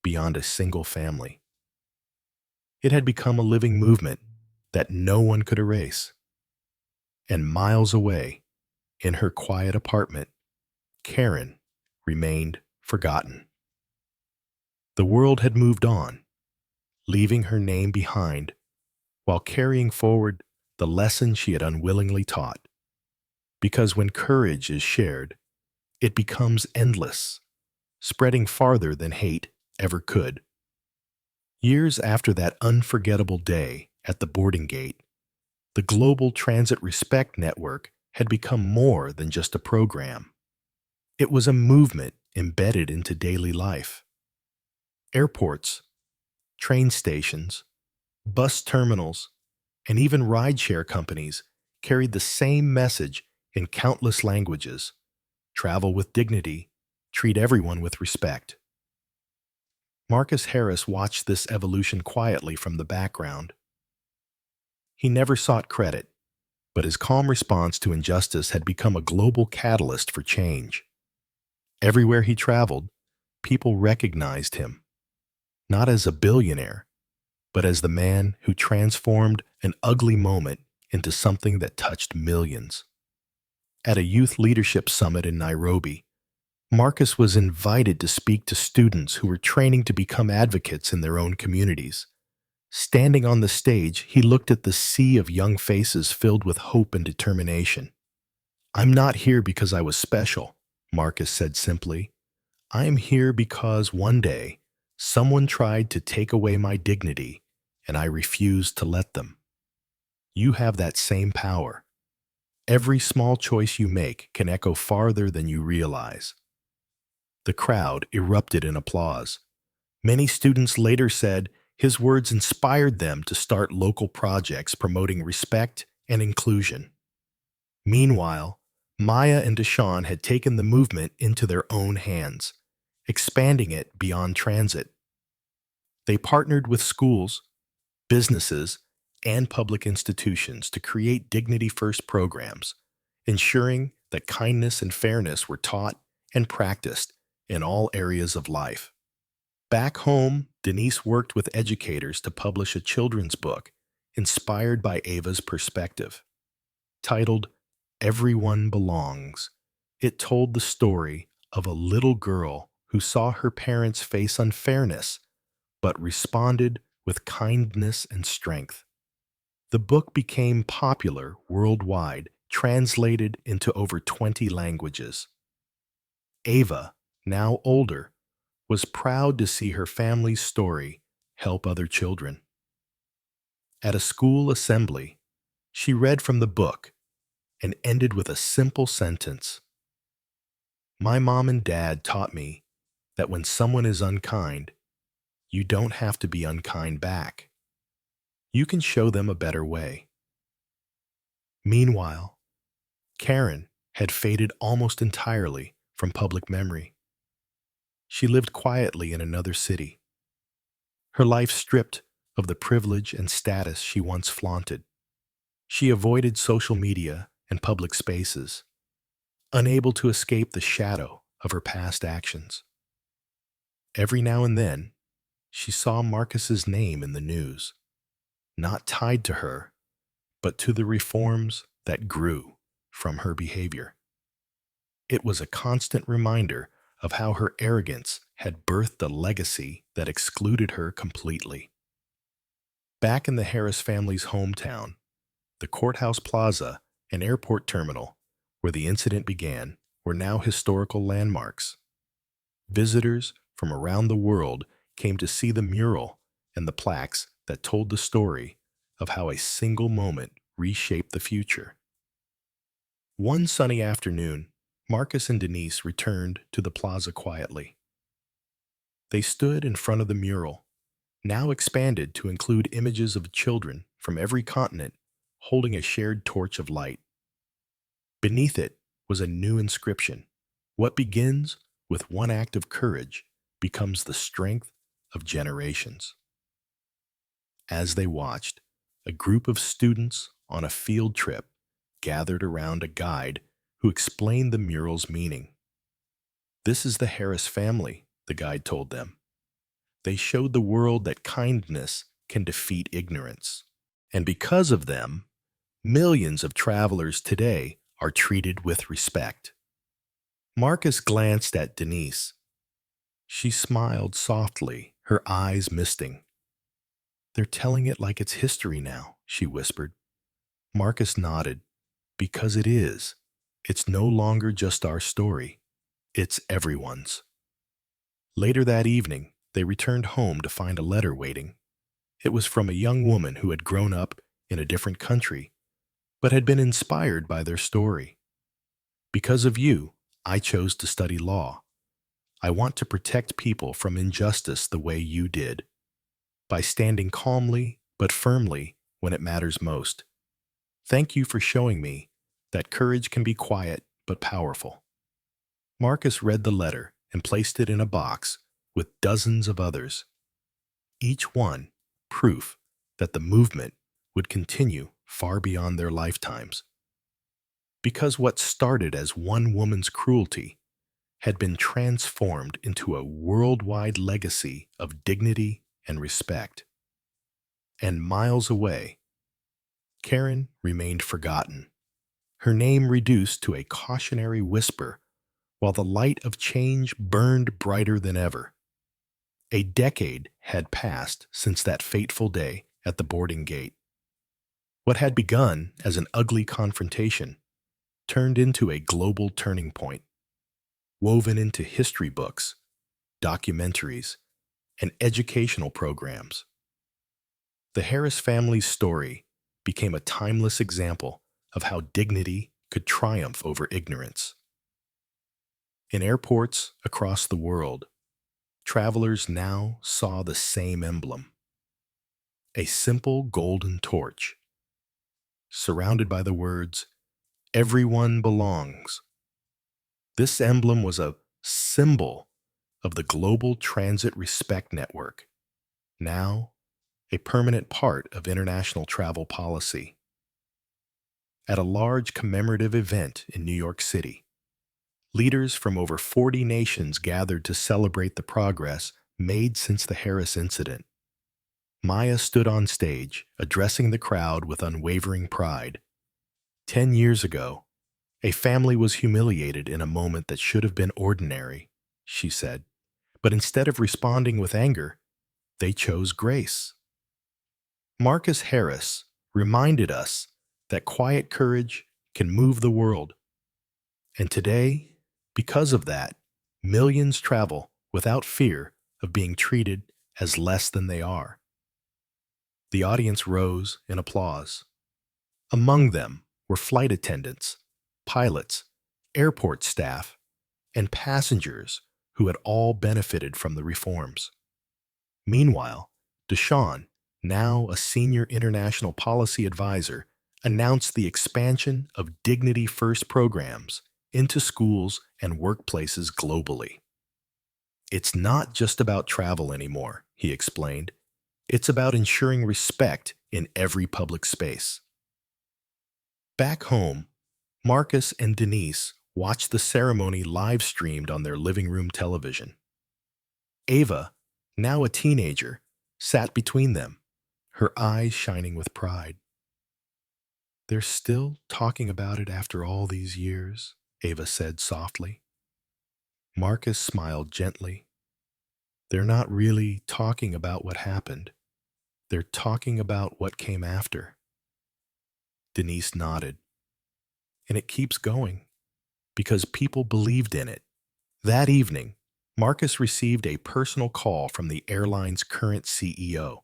Speaker 1: beyond a single family. It had become a living movement that no one could erase. And miles away, in her quiet apartment, Karen remained forgotten. The world had moved on, leaving her name behind while carrying forward the lesson she had unwillingly taught. Because when courage is shared, it becomes endless, spreading farther than hate ever could. Years after that unforgettable day at the boarding gate, the Global Transit Respect Network had become more than just a program. It was a movement embedded into daily life. Airports, train stations, bus terminals, and even rideshare companies carried the same message in countless languages: travel with dignity, treat everyone with respect. Marcus Harris watched this evolution quietly from the background. He never sought credit, but his calm response to injustice had become a global catalyst for change. Everywhere he traveled, people recognized him, not as a billionaire, but as the man who transformed an ugly moment into something that touched millions. At a youth leadership summit in Nairobi, Marcus was invited to speak to students who were training to become advocates in their own communities. Standing on the stage, he looked at the sea of young faces filled with hope and determination. "I'm not here because I was special," Marcus said simply. "I am here because one day someone tried to take away my dignity, and I refused to let them." You have that same power. Every small choice you make can echo farther than you realize. The crowd erupted in applause. Many students later said his words inspired them to start local projects promoting respect and inclusion. Meanwhile, Maya and Deshawn had taken the movement into their own hands, expanding it beyond transit. They partnered with schools, businesses, and public institutions to create Dignity First programs, ensuring that kindness and fairness were taught and practiced in all areas of life. Back home, Denise worked with educators to publish a children's book inspired by Ava's perspective. Titled "Everyone Belongs," it told the story of a little girl who saw her parents face unfairness but responded with kindness and strength. The book became popular worldwide, translated into over 20 languages. Ava, now older, was proud to see her family's story help other children. At a school assembly, she read from the book and ended with a simple sentence: "My mom and dad taught me that when someone is unkind, you don't have to be unkind back. You can show them a better way." Meanwhile, Karen had faded almost entirely from public memory. She lived quietly in another city. her life stripped of the privilege and status she once flaunted. She avoided social media and public spaces, unable to escape the shadow of her past actions. Every now and then, she saw Marcus's name in the news, not tied to her, but to the reforms that grew from her behavior. It was a constant reminder of how her arrogance had birthed a legacy that excluded her completely. Back in the Harris family's hometown, the courthouse plaza and airport terminal, where the incident began, were now historical landmarks. Visitors from around the world came to see the mural and the plaques that told the story of how a single moment reshaped the future. One sunny afternoon, Marcus and Denise returned to the plaza quietly. They stood in front of the mural, now expanded to include images of children from every continent holding a shared torch of light. Beneath it was a new inscription: "What begins with one act of courage becomes the strength of generations." As they watched, a group of students on a field trip gathered around a guide who explained the mural's meaning. "This is the Harris family," the guide told them. "They showed the world that kindness can defeat ignorance. And because of them, millions of travelers today are treated with respect." Marcus glanced at Denise. She smiled softly, her eyes misting. "They're telling it like it's history now," she whispered. Marcus nodded. "Because it is. It's no longer just our story. It's everyone's." Later that evening, they returned home to find a letter waiting. It was from a young woman who had grown up in a different country, but had been inspired by their story. "Because of you, I chose to study law. I want to protect people from injustice the way you did, by standing calmly but firmly when it matters most. Thank you for showing me that courage can be quiet but powerful." Marcus read the letter and placed it in a box with dozens of others, each one proof that the movement would continue far beyond their lifetimes. Because what started as one woman's cruelty had been transformed into a worldwide legacy of dignity and respect. And miles away, Karen remained forgotten, her name reduced to a cautionary whisper, while the light of change burned brighter than ever. A decade had passed since that fateful day at the boarding gate. What had begun as an ugly confrontation turned into a global turning point, woven into history books, documentaries, and educational programs. The Harris family's story became a timeless example of how dignity could triumph over ignorance. In airports across the world, travelers now saw the same emblem: a simple golden torch, surrounded by the words, "Everyone belongs." This emblem was a symbol of the Global Transit Respect Network, now a permanent part of international travel policy. At a large commemorative event in New York City, leaders from over 40 nations gathered to celebrate the progress made since the Harris incident. Maya stood on stage, addressing the crowd with unwavering pride. 10 years ago, a family was humiliated in a moment that should have been ordinary, she said. But instead of responding with anger, they chose grace. Marcus Harris reminded us that quiet courage can move the world. And today, because of that, millions travel without fear of being treated as less than they are. The audience rose in applause. Among them were flight attendants, pilots, airport staff, and passengers who had all benefited from the reforms. Meanwhile, Deshawn, now a senior international policy advisor, announced the expansion of Dignity First programs into schools and workplaces globally. "It's not just about travel anymore," he explained. It's about ensuring respect in every public space. Back home, Marcus and Denise watched the ceremony live streamed on their living room television. Ava, now a teenager, sat between them, her eyes shining with pride. They're still talking about it after all these years, Ava said softly. Marcus smiled gently. They're not really talking about what happened. They're talking about what came after. Denise nodded. And it keeps going because people believed in it. That evening, Marcus received a personal call from the airline's current CEO.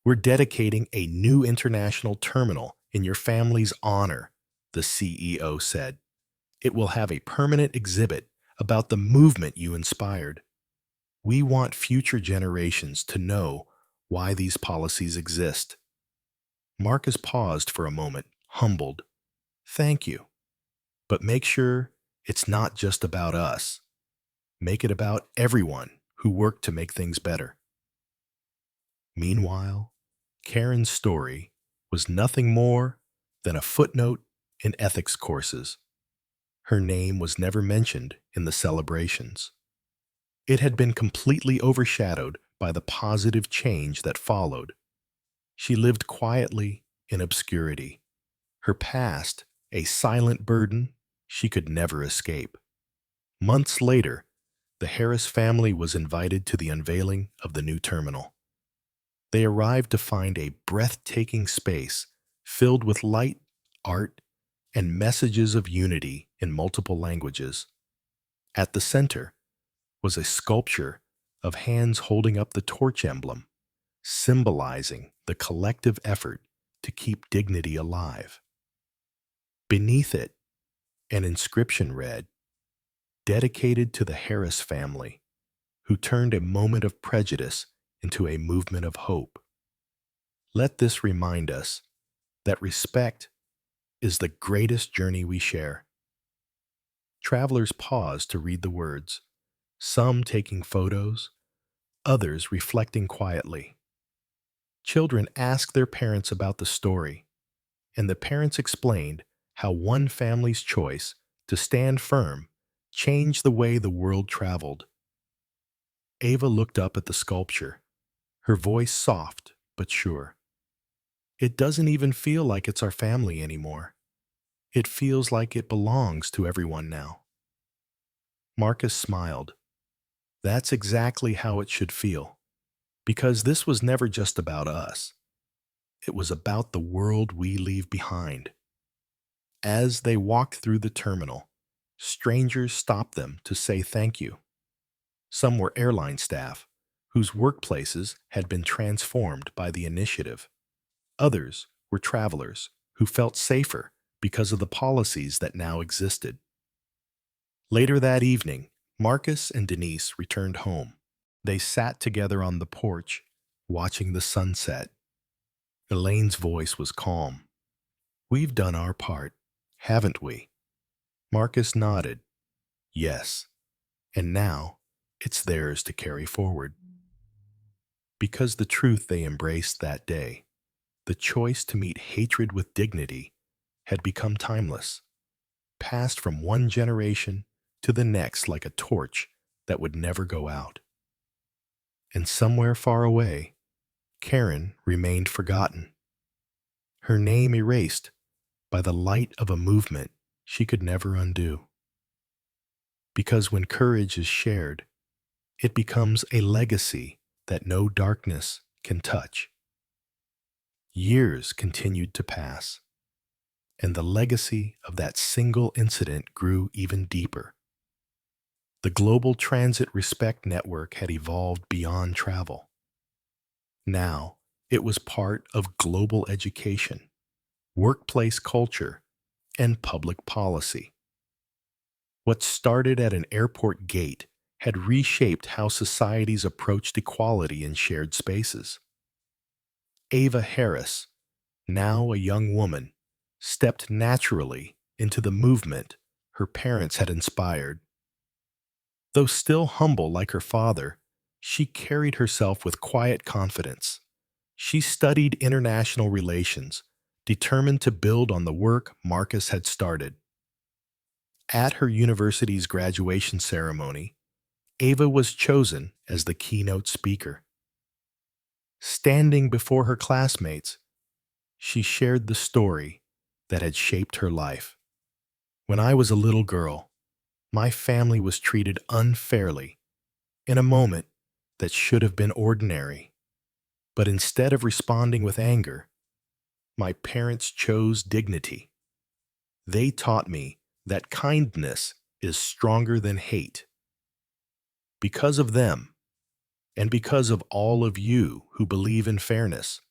Speaker 1: We're dedicating a new international terminal in your family's honor, the CEO said. It will have a permanent exhibit about the movement you inspired. We want future generations to know why these policies exist. Marcus paused for a moment, humbled. Thank you. But make sure it's not just about us. Make it about everyone who worked to make things better. Meanwhile, Karen's story was nothing more than a footnote in ethics courses. Her name was never mentioned in the celebrations. It had been completely overshadowed by the positive change that followed. She lived quietly in obscurity, her past a silent burden she could never escape. Months later, the Harris family was invited to the unveiling of the new terminal. They arrived to find a breathtaking space filled with light, art, and messages of unity in multiple languages. At the center was a sculpture of hands holding up the torch emblem, symbolizing the collective effort to keep dignity alive. Beneath it, an inscription read, "Dedicated to the Harris family, who turned a moment of prejudice into a movement of hope." Let this remind us that respect is the greatest journey we share. Travelers paused to read the words, some taking photos, others reflecting quietly. Children asked their parents about the story, and the parents explained how one family's choice to stand firm changed the way the world traveled. Ava looked up at the sculpture, her voice soft but sure. It doesn't even feel like it's our family anymore. It feels like it belongs to everyone now. Marcus smiled. That's exactly how it should feel, because this was never just about us. It was about the world we leave behind. As they walked through the terminal, strangers stopped them to say thank you. Some were airline staff, whose workplaces had been transformed by the initiative. Others were travelers who felt safer because of the policies that now existed. Later that evening, Marcus and Denise returned home. They sat together on the porch, watching the sunset. Elaine's voice was calm. "We've done our part, haven't we?" Marcus nodded. "Yes, and now it's theirs to carry forward." Because the truth they embraced that day, the choice to meet hatred with dignity, had become timeless, passed from one generation to the next like a torch that would never go out. And somewhere far away, Karen remained forgotten, her name erased by the light of a movement she could never undo. Because when courage is shared, it becomes a legacy that no darkness can touch. Years continued to pass, and the legacy of that single incident grew even deeper. The Global Transit Respect Network had evolved beyond travel. Now, it was part of global education, workplace culture, and public policy. What started at an airport gate had reshaped how societies approached equality in shared spaces. Ava Harris, now a young woman, stepped naturally into the movement her parents had inspired. Though still humble like her father, she carried herself with quiet confidence, She studied international relations, determined to build on the work Marcus had started. At her university's graduation ceremony, Ava was chosen as the keynote speaker. Standing before her classmates, she shared the story that had shaped her life. When I was a little girl, my family was treated unfairly in a moment that should have been ordinary. But instead of responding with anger, my parents chose dignity. They taught me that kindness is stronger than hate. Because of them, and because of all of you who believe in fairness,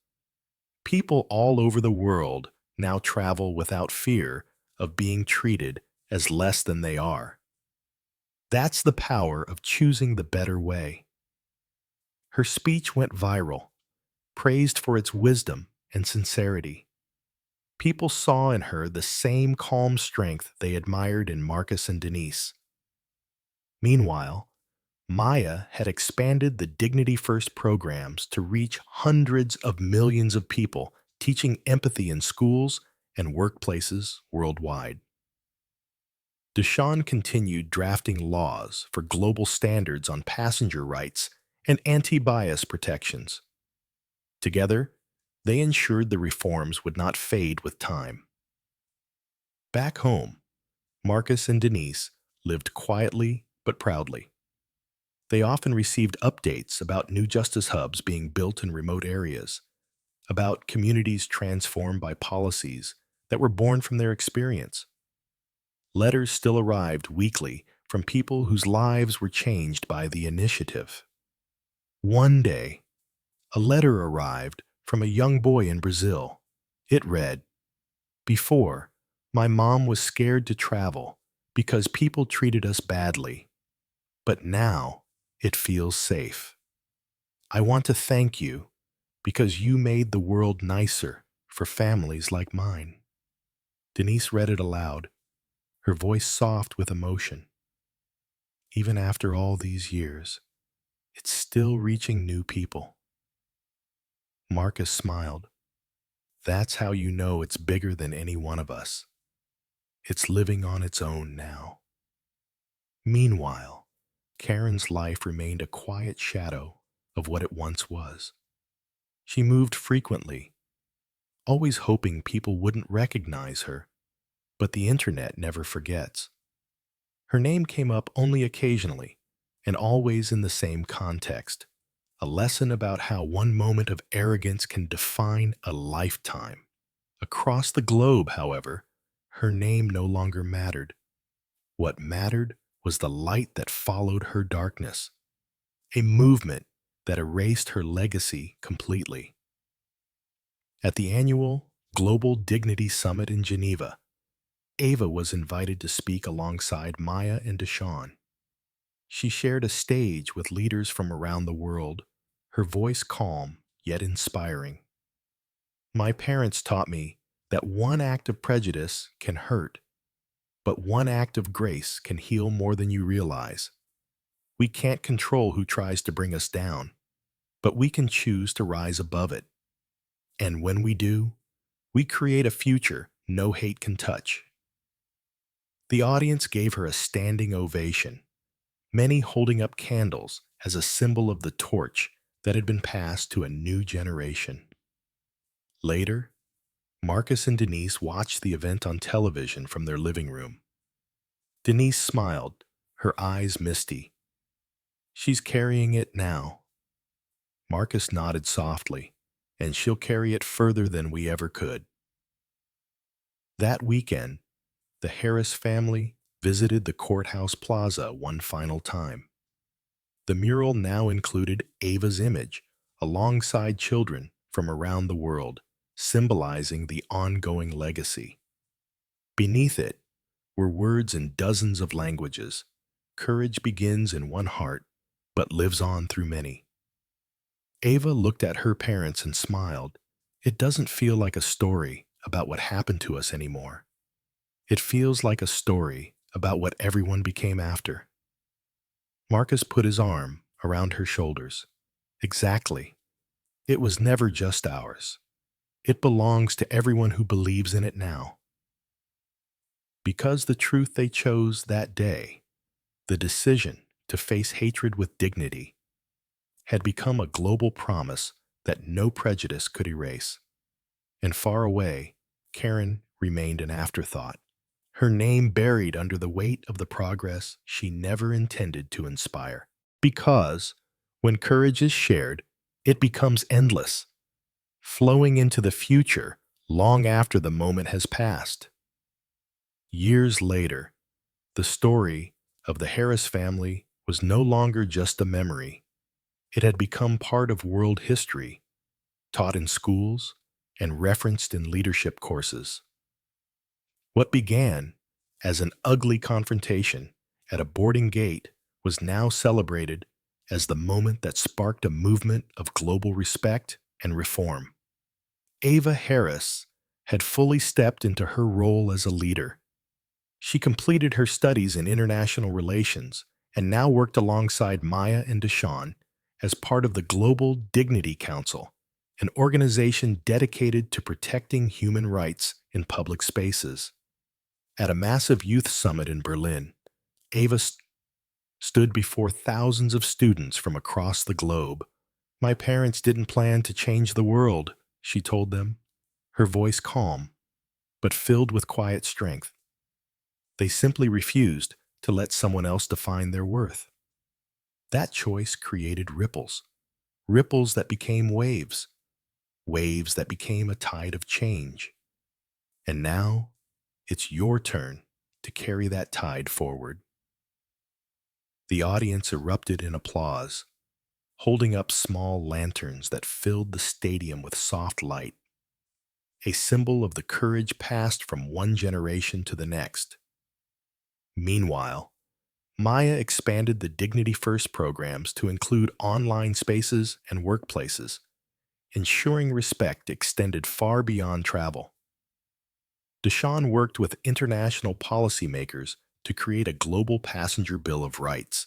Speaker 1: people all over the world now travel without fear of being treated as less than they are. That's the power of choosing the better way. Her speech went viral, praised for its wisdom and sincerity. People saw in her the same calm strength they admired in Marcus and Denise. Meanwhile, Maya had expanded the Dignity First programs to reach hundreds of millions of people, teaching empathy in schools and workplaces worldwide. Deshawn continued drafting laws for global standards on passenger rights and anti-bias protections. Together, they ensured the reforms would not fade with time. Back home, Marcus and Denise lived quietly but proudly. They often received updates about new justice hubs being built in remote areas, about communities transformed by policies that were born from their experience. Letters still arrived weekly from people whose lives were changed by the initiative. One day, a letter arrived from a young boy in Brazil. It read, "Before, my mom was scared to travel because people treated us badly, but now it feels safe. I want to thank you because you made the world nicer for families like mine." Denise read it aloud, her voice soft with emotion. Even after all these years, it's still reaching new people. Marcus smiled. That's how you know it's bigger than any one of us. It's living on its own now. Meanwhile, Karen's life remained a quiet shadow of what it once was. She moved frequently, always hoping people wouldn't recognize her, but the internet never forgets. Her name came up only occasionally, and always in the same context, a lesson about how one moment of arrogance can define a lifetime. Across the globe, however, her name no longer mattered. What mattered was the light that followed her darkness, a movement that erased her legacy completely. At the annual Global Dignity Summit in Geneva, Ava was invited to speak alongside Maya and Deshawn. She shared a stage with leaders from around the world, her voice calm yet inspiring. My parents taught me that one act of prejudice can hurt, but one act of grace can heal more than you realize. We can't control who tries to bring us down, but we can choose to rise above it. And when we do, we create a future no hate can touch. The audience gave her a standing ovation, many holding up candles as a symbol of the torch that had been passed to a new generation. Later, Marcus and Denise watched the event on television from their living room. Denise smiled, her eyes misty. "She's carrying it now." Marcus nodded softly, "And she'll carry it further than we ever could." That weekend, the Harris family visited the courthouse plaza one final time. The mural now included Ava's image, alongside children from around the world, symbolizing the ongoing legacy. Beneath it were words in dozens of languages. Courage begins in one heart, but lives on through many. Ava looked at her parents and smiled. It doesn't feel like a story about what happened to us anymore. It feels like a story about what everyone became after. Marcus put his arm around her shoulders. "Exactly. It was never just ours. It belongs to everyone who believes in it now. Because the truth they chose that day, the decision to face hatred with dignity, had become a global promise that no prejudice could erase. And far away, Karen remained an afterthought, her name buried under the weight of the progress she never intended to inspire. Because when courage is shared, it becomes endless, flowing into the future long after the moment has passed. Years later, the story of the Harris family was no longer just a memory. It had become part of world history, taught in schools and referenced in leadership courses. What began as an ugly confrontation at a boarding gate was now celebrated as the moment that sparked a movement of global respect and reform. Ava Harris had fully stepped into her role as a leader. She completed her studies in international relations and now worked alongside Maya and Deshawn as part of the Global Dignity Council, an organization dedicated to protecting human rights in public spaces. At a massive youth summit in Berlin, Ava stood before thousands of students from across the globe. "My parents didn't plan to change the world," she told them, her voice calm, but filled with quiet strength. They simply refused to let someone else define their worth. That choice created ripples, ripples that became waves, waves that became a tide of change. And now, it's your turn to carry that tide forward. The audience erupted in applause, holding up small lanterns that filled the stadium with soft light, a symbol of the courage passed from one generation to the next. Meanwhile, Maya expanded the Dignity First programs to include online spaces and workplaces, ensuring respect extended far beyond travel. Deshawn worked with international policymakers to create a global passenger bill of rights,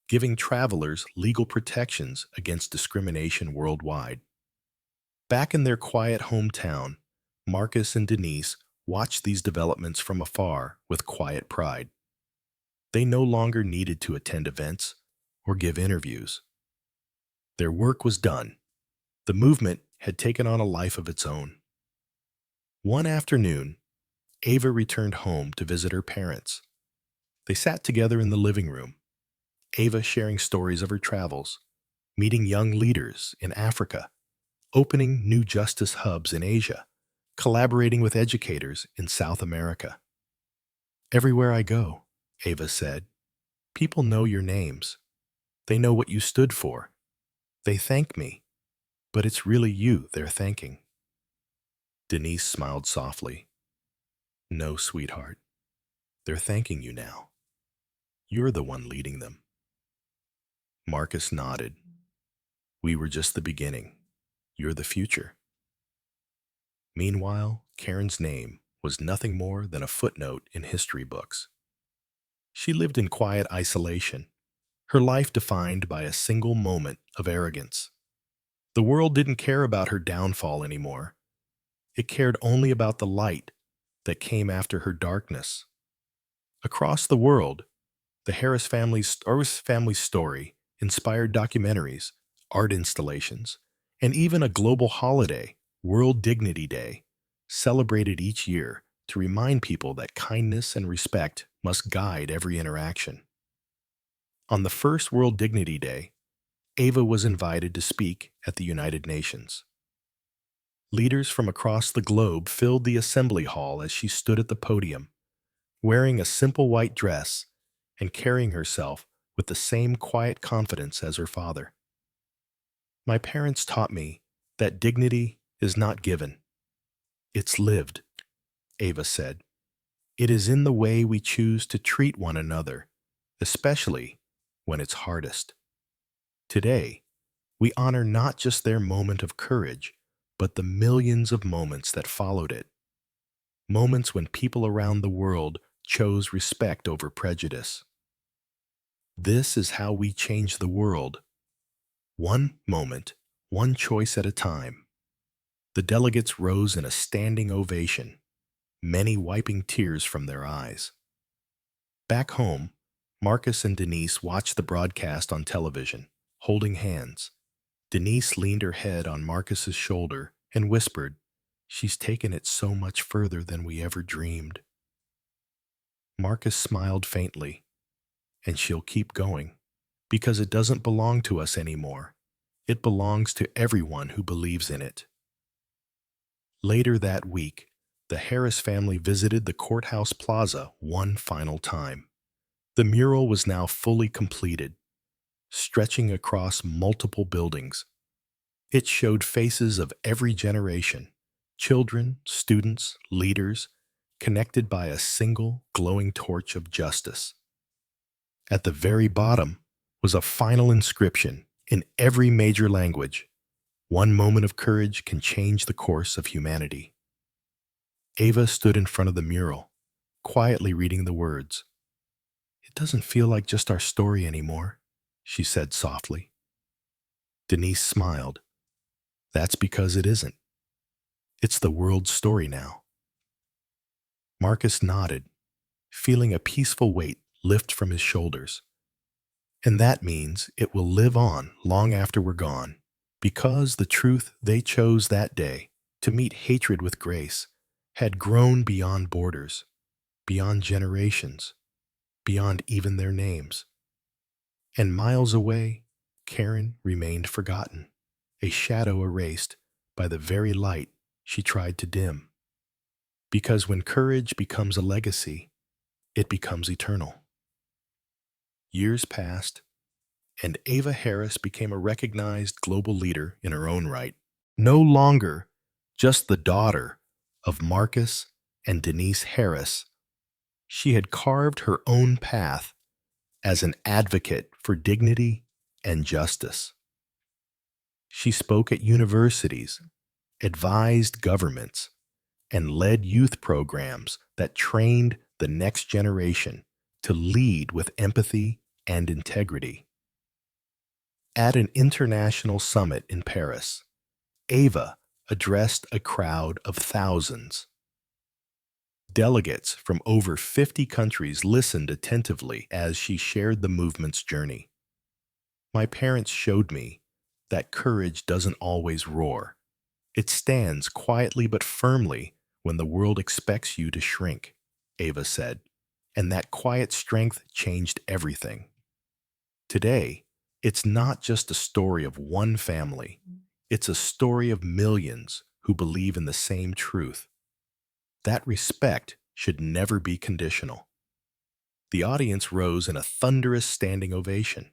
Speaker 1: giving travelers legal protections against discrimination worldwide. Back in their quiet hometown, Marcus and Denise watched these developments from afar with quiet pride. They no longer needed to attend events or give interviews. Their work was done. The movement had taken on a life of its own. One afternoon, Ava returned home to visit her parents. They sat together in the living room, Ava sharing stories of her travels, meeting young leaders in Africa, opening new justice hubs in Asia, collaborating with educators in South America. "Everywhere I go," Ava said, "people know your names. They know what you stood for. They thank me, but it's really you they're thanking." Denise smiled softly. "No, sweetheart. They're thanking you now. You're the one leading them." Marcus nodded. "We were just the beginning. You're the future." Meanwhile, Karen's name was nothing more than a footnote in history books. She lived in quiet isolation, her life defined by a single moment of arrogance. The world didn't care about her downfall anymore. It cared only about the light that came after her darkness. Across the world, the Harris family's story inspired documentaries, art installations, and even a global holiday, World Dignity Day, celebrated each year to remind people that kindness and respect must guide every interaction. On the first World Dignity Day, Ava was invited to speak at the United Nations. Leaders from across the globe filled the assembly hall as she stood at the podium, wearing a simple white dress and carrying herself with the same quiet confidence as her father. "My parents taught me that dignity is not given. It's lived," Ava said. "It is in the way we choose to treat one another, especially when it's hardest." Today, we honor not just their moment of courage, but the millions of moments that followed it. Moments when people around the world chose respect over prejudice. This is how we change the world. One moment, one choice at a time. The delegates rose in a standing ovation, many wiping tears from their eyes. Back home, Marcus and Denise watched the broadcast on television, holding hands. Denise leaned her head on Marcus's shoulder and whispered, "She's taken it so much further than we ever dreamed." Marcus smiled faintly, "And she'll keep going, because it doesn't belong to us anymore. It belongs to everyone who believes in it." Later that week, the Harris family visited the courthouse plaza one final time. The mural was now fully completed, stretching across multiple buildings. It showed faces of every generation, children, students, leaders, connected by a single glowing torch of justice. At the very bottom was a final inscription in every major language: "One moment of courage can change the course of humanity." Ava stood in front of the mural, quietly reading the words. "It doesn't feel like just our story anymore," she said softly. Denise smiled. "That's because it isn't. It's the world's story now." Marcus nodded, feeling a peaceful weight lift from his shoulders. "And that means it will live on long after we're gone, because the truth they chose that day, to meet hatred with grace, had grown beyond borders, beyond generations, beyond even their names." And miles away, Karen remained forgotten, a shadow erased by the very light she tried to dim. Because when courage becomes a legacy, it becomes eternal. Years passed, and Ava Harris became a recognized global leader in her own right, no longer just the daughter of Marcus and Denise Harris. She had carved her own path as an advocate for dignity and justice. She spoke at universities, advised governments, and led youth programs that trained the next generation to lead with empathy and integrity. At an international summit in Paris, Ava addressed a crowd of thousands. Delegates from over 50 countries listened attentively as she shared the movement's journey. "My parents showed me that courage doesn't always roar. It stands quietly but firmly when the world expects you to shrink," Ava said, "and that quiet strength changed everything." Today, it's not just a story of one family. It's a story of millions who believe in the same truth. That respect should never be conditional. The audience rose in a thunderous standing ovation.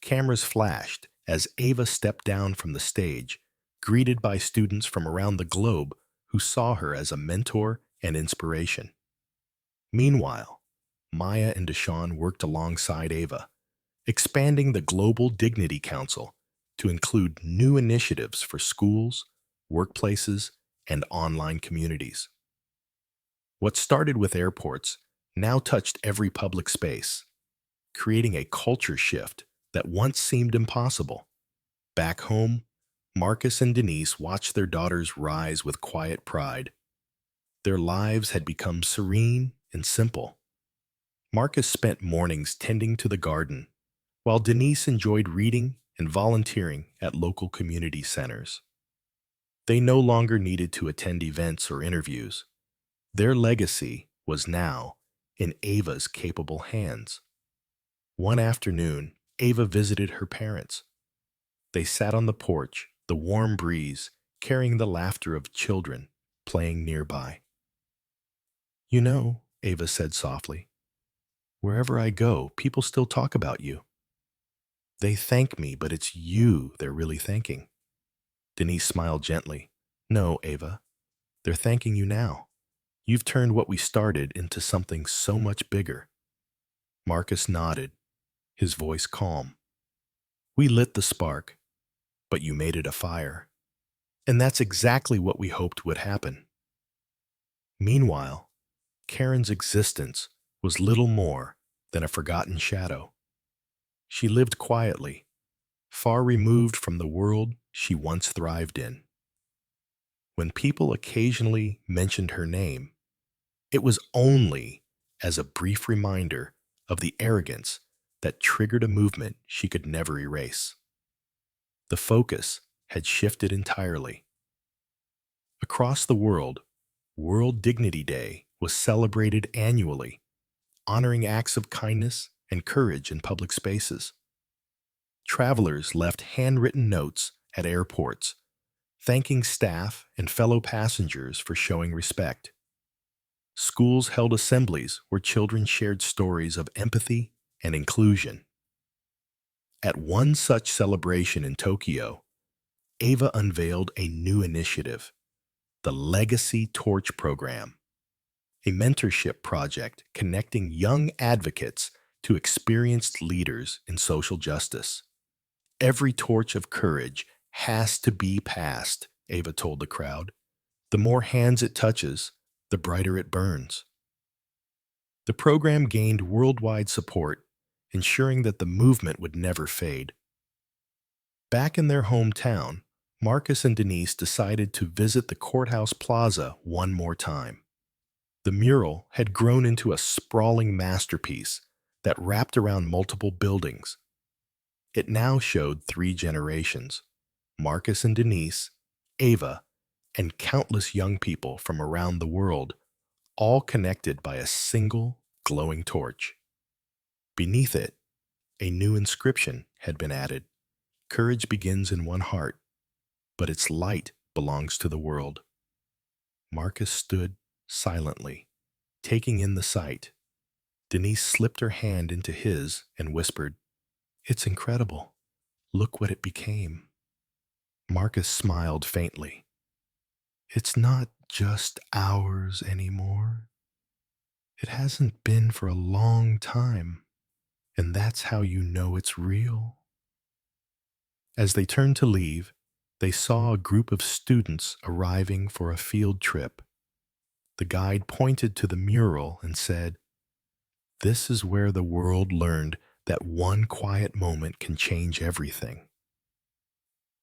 Speaker 1: Cameras flashed as Ava stepped down from the stage, greeted by students from around the globe who saw her as a mentor and inspiration. Meanwhile, Maya and Deshawn worked alongside Ava, expanding the Global Dignity Council to include new initiatives for schools, workplaces, and online communities. What started with airports now touched every public space, creating a culture shift that once seemed impossible. Back home, Marcus and Denise watched their daughters rise with quiet pride. Their lives had become serene and simple. Marcus spent mornings tending to the garden, while Denise enjoyed reading and volunteering at local community centers. They no longer needed to attend events or interviews. Their legacy was now in Ava's capable hands. One afternoon, Ava visited her parents. They sat on the porch, the warm breeze carrying the laughter of children playing nearby. "You know," Ava said softly, "wherever I go, people still talk about you. They thank me, but it's you they're really thanking." Denise smiled gently. "No, Ava, they're thanking you now. You've turned what we started into something so much bigger." Marcus nodded, his voice calm. "We lit the spark, but you made it a fire. And that's exactly what we hoped would happen." Meanwhile, Karen's existence was little more than a forgotten shadow. She lived quietly, far removed from the world she once thrived in. When people occasionally mentioned her name, it was only as a brief reminder of the arrogance that triggered a movement she could never erase. The focus had shifted entirely. Across the world, World Dignity Day was celebrated annually, honoring acts of kindness and courage in public spaces. Travelers left handwritten notes at airports, thanking staff and fellow passengers for showing respect. Schools held assemblies where children shared stories of empathy and inclusion. At one such celebration in Tokyo, Ava unveiled a new initiative, the Legacy Torch Program, a mentorship project connecting young advocates to experienced leaders in social justice. Every torch of courage has to be passed, Ava told the crowd. The more hands it touches, the brighter it burns. The program gained worldwide support, ensuring that the movement would never fade. Back in their hometown, Marcus and Denise decided to visit the courthouse plaza one more time. The mural had grown into a sprawling masterpiece that wrapped around multiple buildings. It now showed 3 generations: Marcus and Denise, Ava, and countless young people from around the world, all connected by a single glowing torch. Beneath it, a new inscription had been added: Courage begins in one heart, but its light belongs to the world. Marcus stood silently, taking in the sight. Denise slipped her hand into his and whispered, "It's incredible. Look what it became." Marcus smiled faintly. "It's not just ours anymore. It hasn't been for a long time, and that's how you know it's real." As they turned to leave, they saw a group of students arriving for a field trip. The guide pointed to the mural and said, "This is where the world learned that one quiet moment can change everything."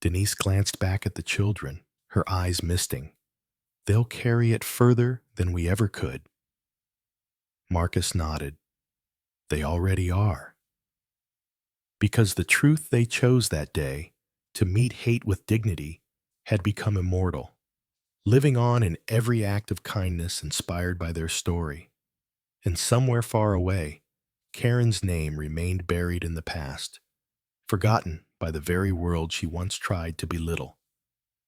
Speaker 1: Denise glanced back at the children, her eyes misting. "They'll carry it further than we ever could." Marcus nodded. "They already are." Because the truth they chose that day, to meet hate with dignity, had become immortal, living on in every act of kindness inspired by their story. And somewhere far away, Karen's name remained buried in the past, forgotten by the very world she once tried to belittle.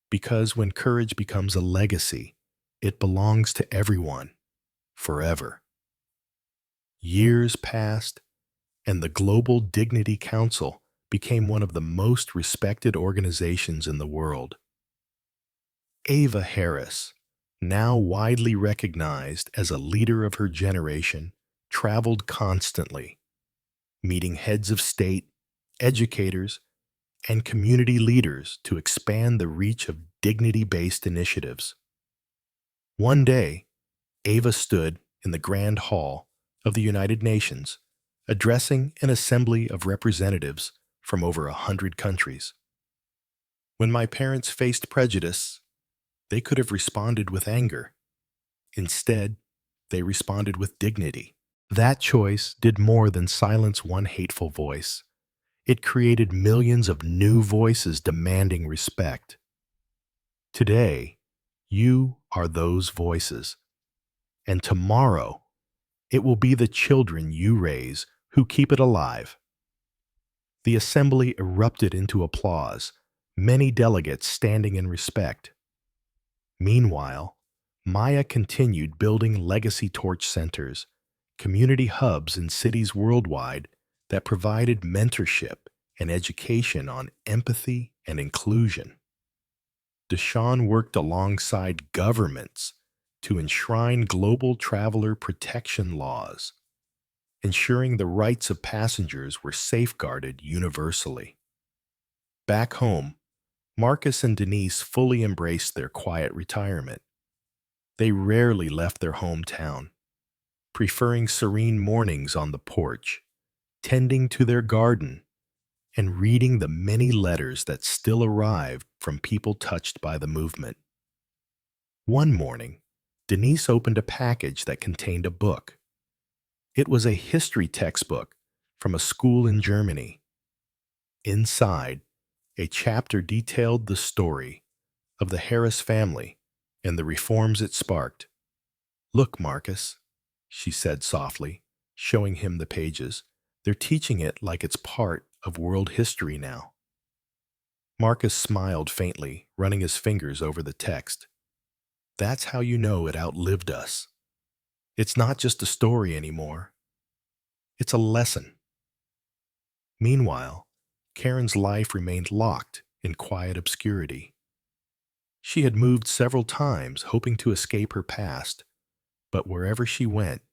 Speaker 1: Because when courage becomes a legacy, it belongs to everyone, forever. Years passed, and the Global Dignity Council became one of the most respected organizations in the world. Ava Harris, now widely recognized as a leader of her generation, traveled constantly, meeting heads of state, educators, and community leaders to expand the reach of dignity-based initiatives. One day, Ava stood in the Grand Hall of the United Nations, addressing an assembly of representatives from over 100 countries. When my parents faced prejudice, they could have responded with anger. Instead, they responded with dignity. That choice did more than silence one hateful voice. It created millions of new voices demanding respect. Today, you are those voices. And tomorrow, it will be the children you raise who keep it alive. The assembly erupted into applause, many delegates standing in respect. Meanwhile, Maya continued building legacy torch centers, community hubs in cities worldwide that provided mentorship and education on empathy and inclusion. Deshawn worked alongside governments to enshrine global traveler protection laws, ensuring the rights of passengers were safeguarded universally. Back home, Marcus and Denise fully embraced their quiet retirement. They rarely left their hometown, preferring serene mornings on the porch, tending to their garden, and reading the many letters that still arrived from people touched by the movement. One morning, Denise opened a package that contained a book. It was a history textbook from a school in Germany. Inside, a chapter detailed the story of the Harris family and the reforms it sparked. "Look, Marcus," she said softly, showing him the pages. "They're teaching it like it's part of world history now." Marcus smiled faintly, running his fingers over the text. "That's how you know it outlived us. It's not just a story anymore. It's a lesson." Meanwhile, Karen's life remained locked in quiet obscurity. She had moved several times, hoping to escape her past, but wherever she went,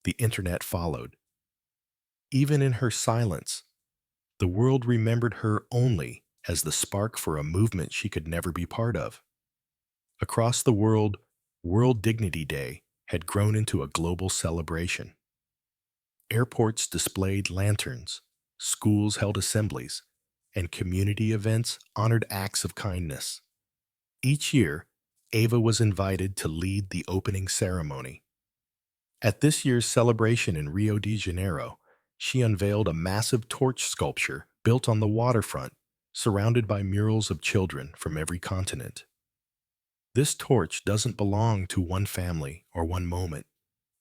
Speaker 1: the internet followed. Even in her silence, the world remembered her only as the spark for a movement she could never be part of. Across the world, World Dignity Day had grown into a global celebration. Airports displayed lanterns, schools held assemblies, and community events honored acts of kindness. Each year, Ava was invited to lead the opening ceremony. At this year's celebration in Rio de Janeiro, she unveiled a massive torch sculpture built on the waterfront, surrounded by murals of children from every continent. "This torch doesn't belong to one family or one moment,"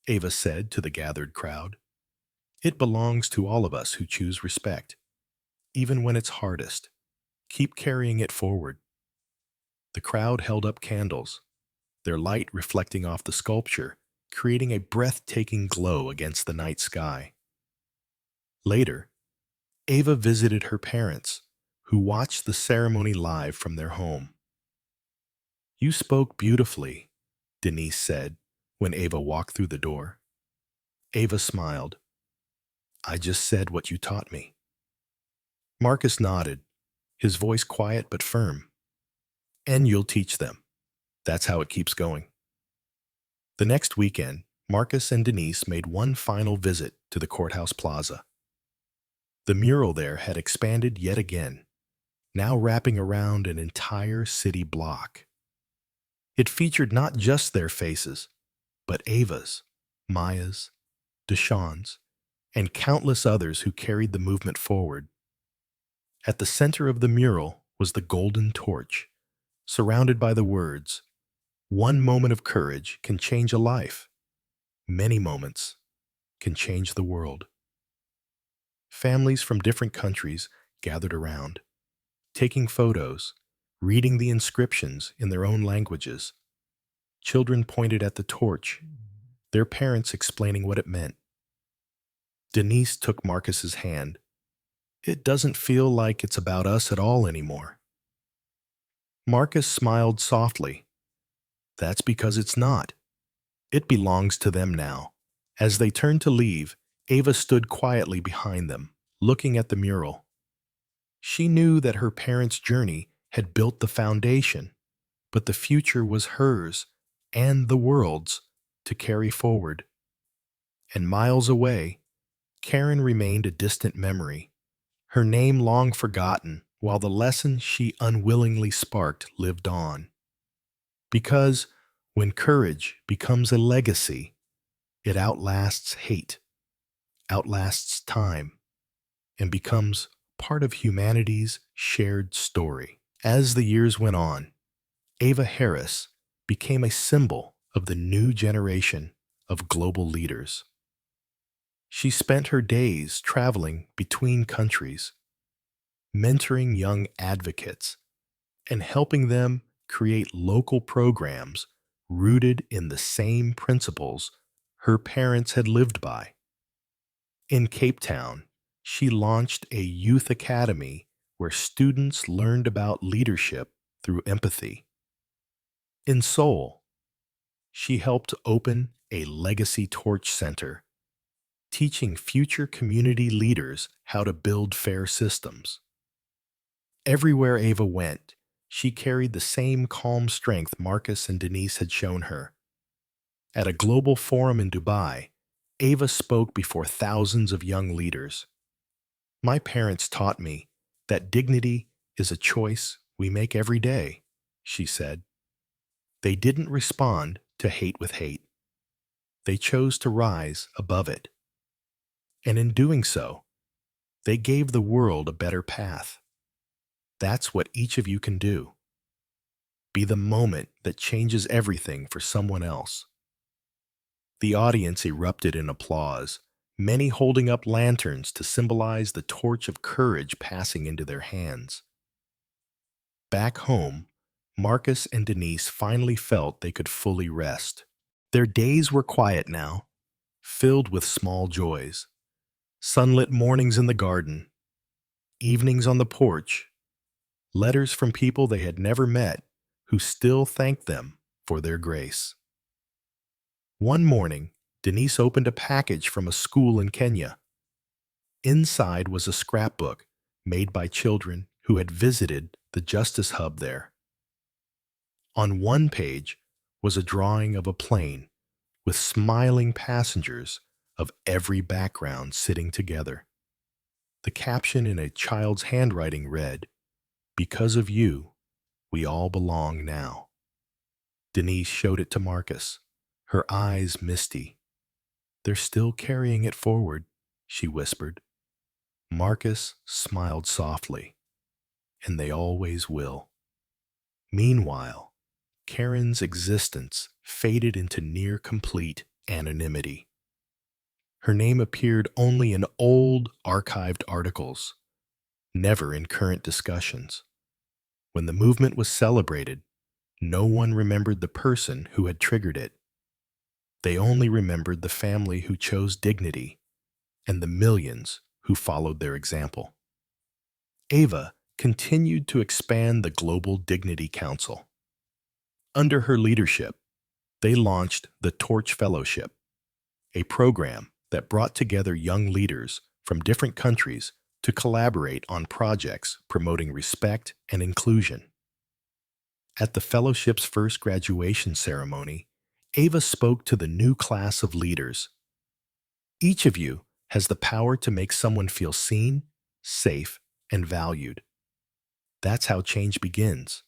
Speaker 1: Ava said to the gathered crowd. "It belongs to all of us who choose respect, even when it's hardest. Keep carrying it forward." The crowd held up candles, their light reflecting off the sculpture, creating a breathtaking glow against the night sky. Later, Ava visited her parents, who watched the ceremony live from their home. "You spoke beautifully," Denise said when Ava walked through the door. Ava smiled. "I just said what you taught me." Marcus nodded, his voice quiet but firm. "And you'll teach them. That's how it keeps going." The next weekend, Marcus and Denise made one final visit to the courthouse plaza. The mural there had expanded yet again, now wrapping around an entire city block. It featured not just their faces, but Ava's, Maya's, Deshawn's, and countless others who carried the movement forward. At the center of the mural was the golden torch, surrounded by the words, "One moment of courage can change a life. Many moments can change the world." Families from different countries gathered around, taking photos, reading the inscriptions in their own languages. Children pointed at the torch, their parents explaining what it meant. Denise took Marcus's hand. "It doesn't feel like it's about us at all anymore." Marcus smiled softly. "That's because it's not. It belongs to them now." As they turned to leave, Ava stood quietly behind them, looking at the mural. She knew that her parents' journey had built the foundation, but the future was hers and the world's to carry forward. And miles away, Karen remained a distant memory, her name long forgotten, while the lesson she unwillingly sparked lived on. Because when courage becomes a legacy, it outlasts hate, outlasts time, and becomes part of humanity's shared story. As the years went on, Ava Harris became a symbol of the new generation of global leaders. She spent her days traveling between countries, mentoring young advocates, and helping them create local programs rooted in the same principles her parents had lived by. In Cape Town, she launched a youth academy where students learned about leadership through empathy. In Seoul, she helped open a Legacy Torch Center, teaching future community leaders how to build fair systems. Everywhere Ava went, she carried the same calm strength Marcus and Denise had shown her. At a global forum in Dubai, Ava spoke before thousands of young leaders. My parents taught me that dignity is a choice we make every day, she said. They didn't respond to hate with hate. They chose to rise above it. And in doing so, they gave the world a better path. That's what each of you can do. Be the moment that changes everything for someone else. The audience erupted in applause, many holding up lanterns to symbolize the torch of courage passing into their hands. Back home, Marcus and Denise finally felt they could fully rest. Their days were quiet now, filled with small joys. Sunlit mornings in the garden, evenings on the porch, letters from people they had never met who still thanked them for their grace. One morning, Denise opened a package from a school in Kenya. Inside was a scrapbook made by children who had visited the Justice Hub there. On one page was a drawing of a plane with smiling passengers of every background sitting together. The caption in a child's handwriting read, "Because of you, we all belong now." Denise showed it to Marcus, her eyes misty. "They're still carrying it forward," she whispered. Marcus smiled softly, "And they always will." Meanwhile, Karen's existence faded into near complete anonymity. Her name appeared only in old, archived articles, never in current discussions. When the movement was celebrated, no one remembered the person who had triggered it. They only remembered the family who chose dignity and the millions who followed their example. Ava continued to expand the Global Dignity Council. Under her leadership, they launched the Torch Fellowship, a program that brought together young leaders from different countries to collaborate on projects promoting respect and inclusion. At the fellowship's first graduation ceremony, Ava spoke to the new class of leaders. Each of you has the power to make someone feel seen, safe, and valued. That's how change begins.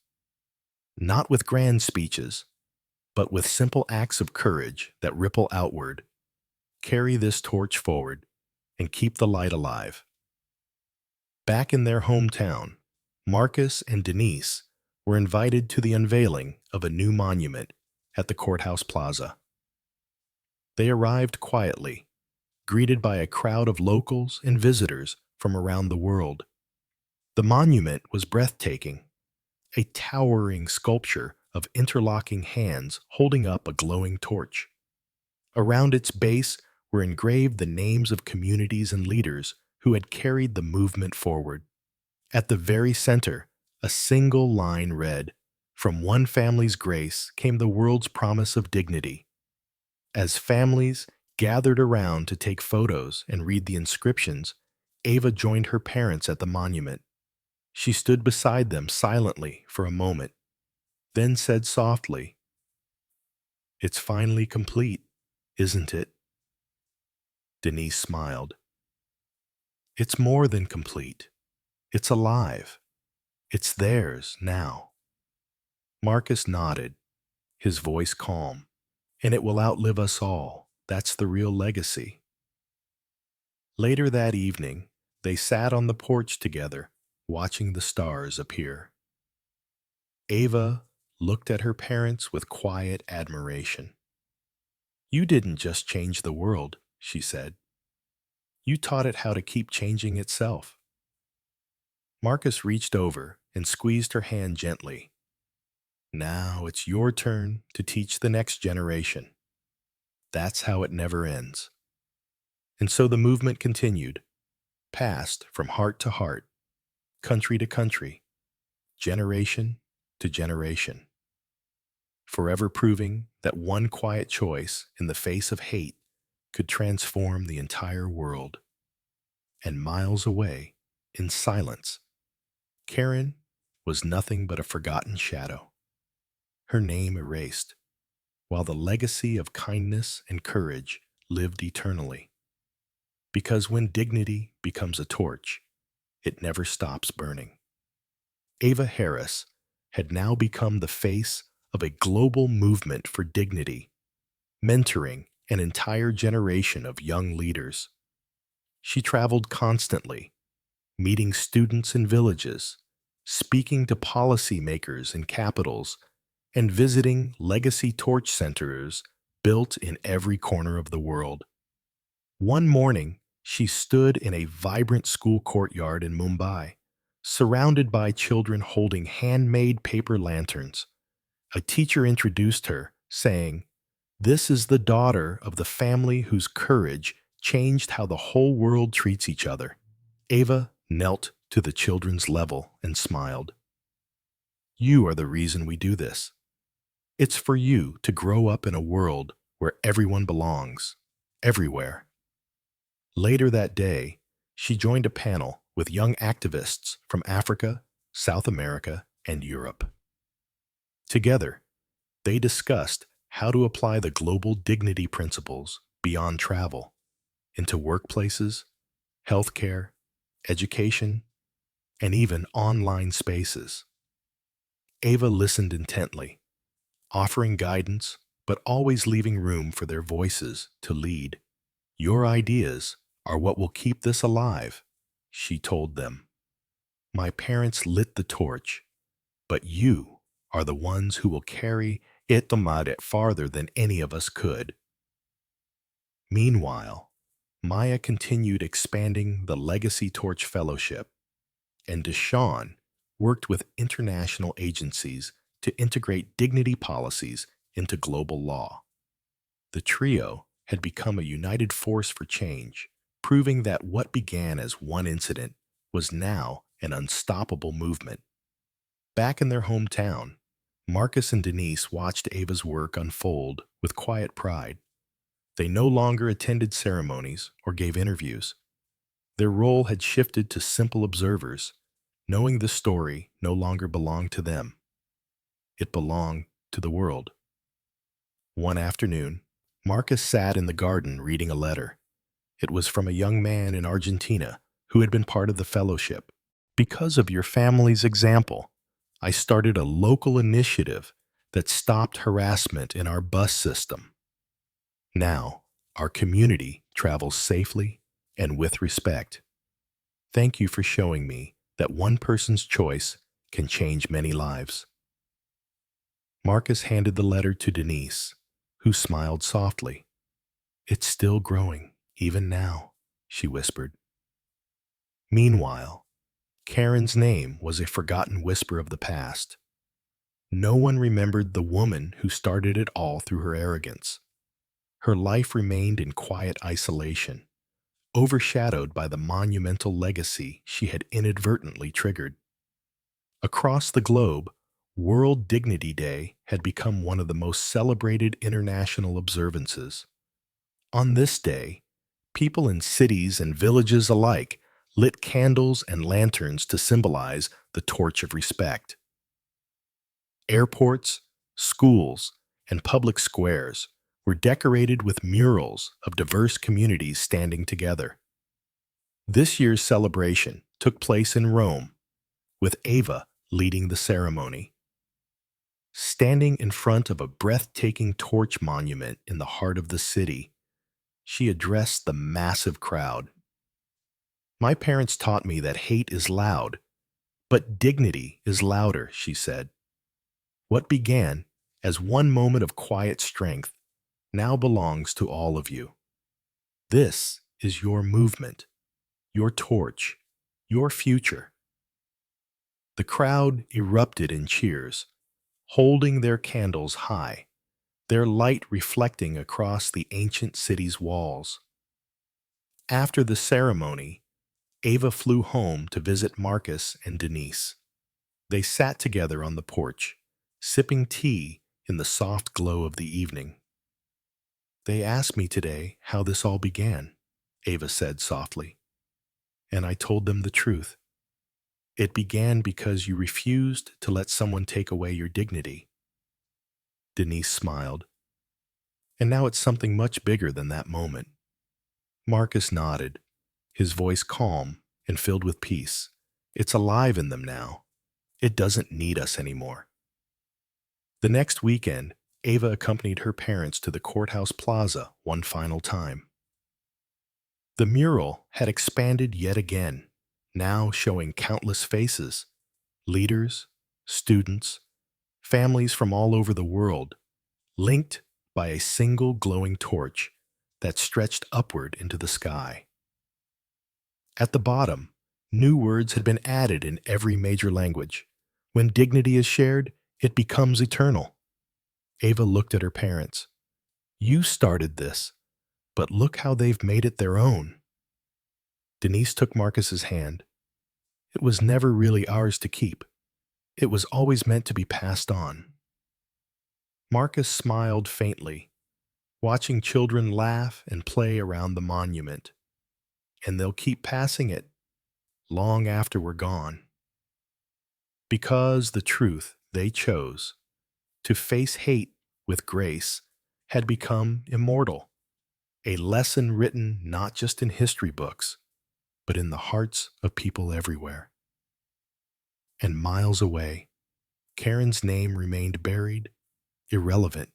Speaker 1: Not with grand speeches, but with simple acts of courage that ripple outward. Carry this torch forward and keep the light alive. Back in their hometown, Marcus and Denise were invited to the unveiling of a new monument at the courthouse plaza. They arrived quietly, greeted by a crowd of locals and visitors from around the world. The monument was breathtaking, a towering sculpture of interlocking hands holding up a glowing torch. Around its base were engraved the names of communities and leaders who had carried the movement forward. At the very center, a single line read, "From one family's grace came the world's promise of dignity." As families gathered around to take photos and read the inscriptions, Ava joined her parents at the monument. She stood beside them silently for a moment, then said softly, "It's finally complete, isn't it?" Denise smiled. "It's more than complete. It's alive. It's theirs now." Marcus nodded, his voice calm. "And it will outlive us all. That's the real legacy." Later that evening, they sat on the porch together, watching the stars appear. Ava looked at her parents with quiet admiration. "You didn't just change the world," she said. "You taught it how to keep changing itself." Marcus reached over and squeezed her hand gently. "Now it's your turn to teach the next generation. That's how it never ends." And so the movement continued, passed from heart to heart, country to country, generation to generation, forever proving that one quiet choice in the face of hate could transform the entire world. And miles away, in silence, Karen was nothing but a forgotten shadow, her name erased, while the legacy of kindness and courage lived eternally. Because when dignity becomes a torch, it never stops burning. Ava Harris had now become the face of a global movement for dignity, mentoring an entire generation of young leaders. She traveled constantly, meeting students in villages, speaking to policymakers in capitals, and visiting legacy torch centers built in every corner of the world. One morning, she stood in a vibrant school courtyard in Mumbai, surrounded by children holding handmade paper lanterns. A teacher introduced her, saying, "This is the daughter of the family whose courage changed how the whole world treats each other." Ava knelt to the children's level and smiled. "You are the reason we do this. It's for you to grow up in a world where everyone belongs, everywhere." Later that day, she joined a panel with young activists from Africa, South America, and Europe. Together, they discussed how to apply the global dignity principles beyond travel into workplaces, healthcare, education, and even online spaces. Ava listened intently, offering guidance but always leaving room for their voices to lead. "Your ideas are what will keep this alive," she told them. "My parents lit the torch, but you are the ones who will carry it farther than any of us could." Meanwhile, Maya continued expanding the Legacy Torch Fellowship, and Deshawn worked with international agencies to integrate dignity policies into global law. The trio had become a united force for change, proving that what began as one incident was now an unstoppable movement. Back in their hometown, Marcus and Denise watched Ava's work unfold with quiet pride. They no longer attended ceremonies or gave interviews. Their role had shifted to simple observers, knowing the story no longer belonged to them. It belonged to the world. One afternoon, Marcus sat in the garden reading a letter. It was from a young man in Argentina who had been part of the fellowship. "Because of your family's example, I started a local initiative that stopped harassment in our bus system. Now, our community travels safely and with respect. Thank you for showing me that one person's choice can change many lives." Marcus handed the letter to Denise, who smiled softly. "It's still growing, even now," she whispered. Meanwhile, Karen's name was a forgotten whisper of the past. No one remembered the woman who started it all through her arrogance. Her life remained in quiet isolation, overshadowed by the monumental legacy she had inadvertently triggered. Across the globe, World Dignity Day had become one of the most celebrated international observances. On this day, people in cities and villages alike lit candles and lanterns to symbolize the torch of respect. Airports, schools, and public squares were decorated with murals of diverse communities standing together. This year's celebration took place in Rome, with Ava leading the ceremony. Standing in front of a breathtaking torch monument in the heart of the city, she addressed the massive crowd. "My parents taught me that hate is loud, but dignity is louder," she said. "What began as one moment of quiet strength now belongs to all of you. This is your movement, your torch, your future." The crowd erupted in cheers, holding their candles high, their light reflecting across the ancient city's walls. After the ceremony, Ava flew home to visit Marcus and Denise. They sat together on the porch, sipping tea in the soft glow of the evening. "They asked me today how this all began," Ava said softly, "and I told them the truth. It began because you refused to let someone take away your dignity." Denise smiled. "And now it's something much bigger than that moment." Marcus nodded, his voice calm and filled with peace. It's alive in them now. It doesn't need us anymore. The next weekend, Ava accompanied her parents to the courthouse plaza one final time. The mural had expanded yet again, now showing countless faces, leaders, students, families from all over the world, linked by a single glowing torch that stretched upward into the sky. At the bottom, new words had been added in every major language. When dignity is shared, it becomes eternal. Ava looked at her parents. You started this, but look how they've made it their own. Denise took Marcus's hand. It was never really ours to keep. It was always meant to be passed on. Marcus smiled faintly, watching children laugh and play around the monument. And they'll keep passing it long after we're gone. Because the truth they chose, to face hate with grace, had become immortal, a lesson written not just in history books, but in the hearts of people everywhere. And miles away, Karen's name remained buried, irrelevant,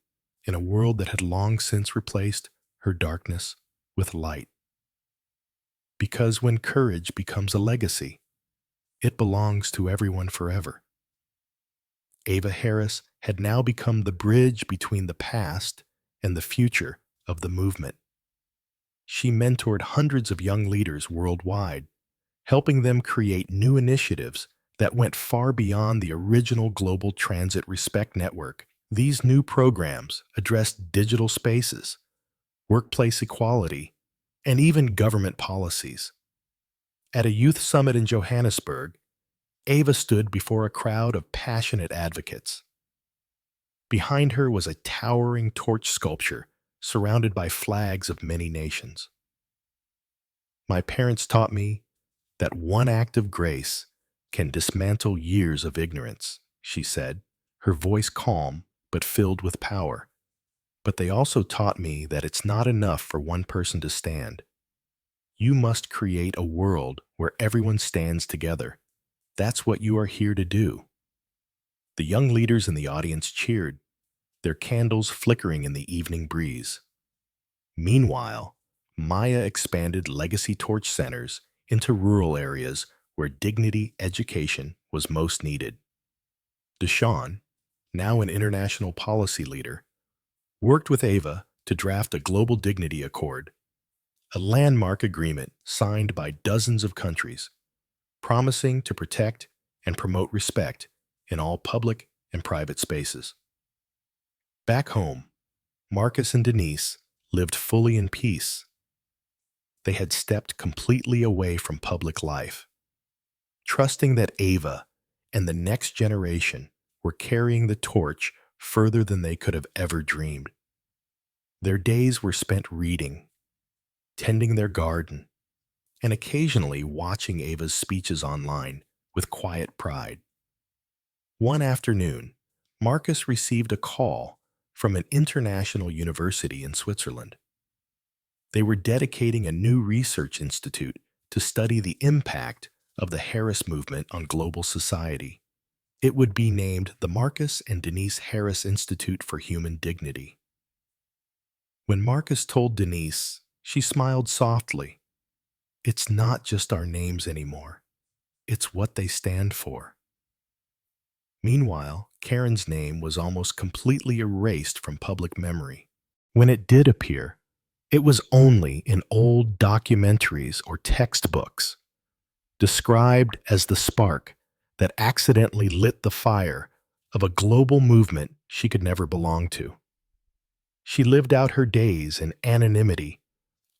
Speaker 1: in a world that had long since replaced her darkness with light. Because when courage becomes a legacy, it belongs to everyone forever. Ava Harris had now become the bridge between the past and the future of the movement. She mentored hundreds of young leaders worldwide, helping them create new initiatives that went far beyond the original Global Transit Respect Network. These new programs addressed digital spaces, workplace equality, and even government policies. At a youth summit in Johannesburg, Ava stood before a crowd of passionate advocates. Behind her was a towering torch sculpture surrounded by flags of many nations. My parents taught me that one act of grace can dismantle years of ignorance, she said, her voice calm but filled with power. But they also taught me that it's not enough for one person to stand. You must create a world where everyone stands together. That's what you are here to do. The young leaders in the audience cheered, their candles flickering in the evening breeze. Meanwhile, Maya expanded legacy torch centers into rural areas where dignity education was most needed. Deshawn, now an international policy leader, worked with Ava to draft a global dignity accord, a landmark agreement signed by dozens of countries, promising to protect and promote respect in all public and private spaces. Back home, Marcus and Denise lived fully in peace. They had stepped completely away from public life, trusting that Ava and the next generation were carrying the torch further than they could have ever dreamed. Their days were spent reading, tending their garden, and occasionally watching Ava's speeches online with quiet pride. One afternoon, Marcus received a call from an international university in Switzerland. They were dedicating a new research institute to study the impact of the Harris movement on global society. It would be named the Marcus and Denise Harris Institute for Human Dignity. When Marcus told Denise, she smiled softly. It's not just our names anymore. It's what they stand for. Meanwhile, Karen's name was almost completely erased from public memory. When it did appear, it was only in old documentaries or textbooks, described as the spark that accidentally lit the fire of a global movement she could never belong to. She lived out her days in anonymity,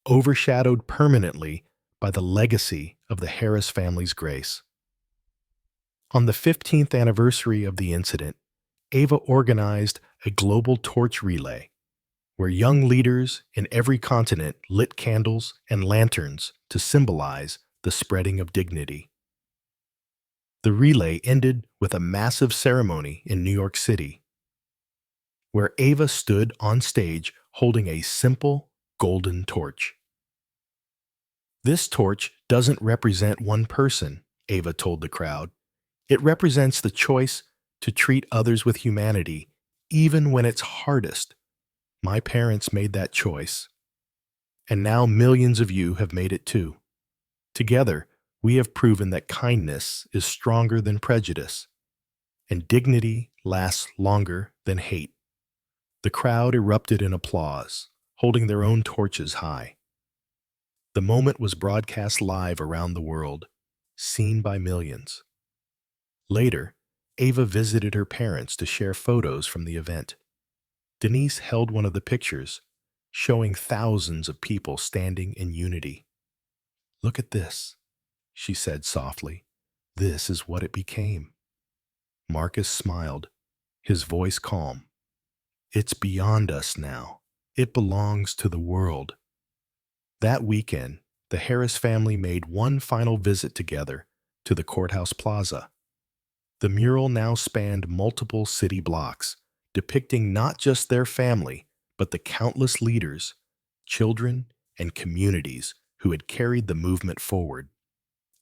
Speaker 1: overshadowed permanently by the legacy of the Harris family's grace. On the 15th anniversary of the incident, Ava organized a global torch relay where young leaders in every continent lit candles and lanterns to symbolize the spreading of dignity. The relay ended with a massive ceremony in New York City, where Ava stood on stage holding a simple golden torch. This torch doesn't represent one person, Ava told the crowd. It represents the choice to treat others with humanity, even when it's hardest. My parents made that choice, and now millions of you have made it too. Together, we have proven that kindness is stronger than prejudice, and dignity lasts longer than hate. The crowd erupted in applause, holding their own torches high. The moment was broadcast live around the world, seen by millions. Later, Ava visited her parents to share photos from the event. Denise held one of the pictures, showing thousands of people standing in unity. "Look at this," she said softly. "This is what it became." Marcus smiled, his voice calm. "It's beyond us now. It belongs to the world." That weekend, the Harris family made one final visit together to the courthouse plaza. The mural now spanned multiple city blocks, depicting not just their family, but the countless leaders, children, and communities who had carried the movement forward.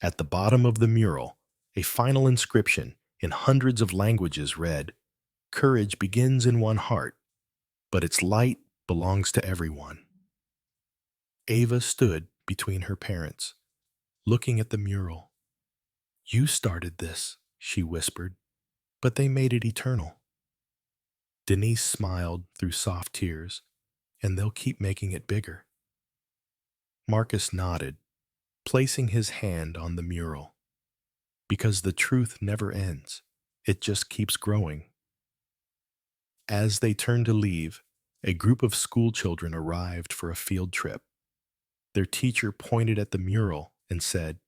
Speaker 1: At the bottom of the mural, a final inscription in hundreds of languages read, "Courage begins in one heart, but its light belongs to everyone." Ava stood between her parents, looking at the mural. "You started this," she whispered, "but they made it eternal." Denise smiled through soft tears, "And they'll keep making it bigger." Marcus nodded, placing his hand on the mural. "Because the truth never ends. It just keeps growing." As they turned to leave, a group of school children arrived for a field trip. Their teacher pointed at the mural and said,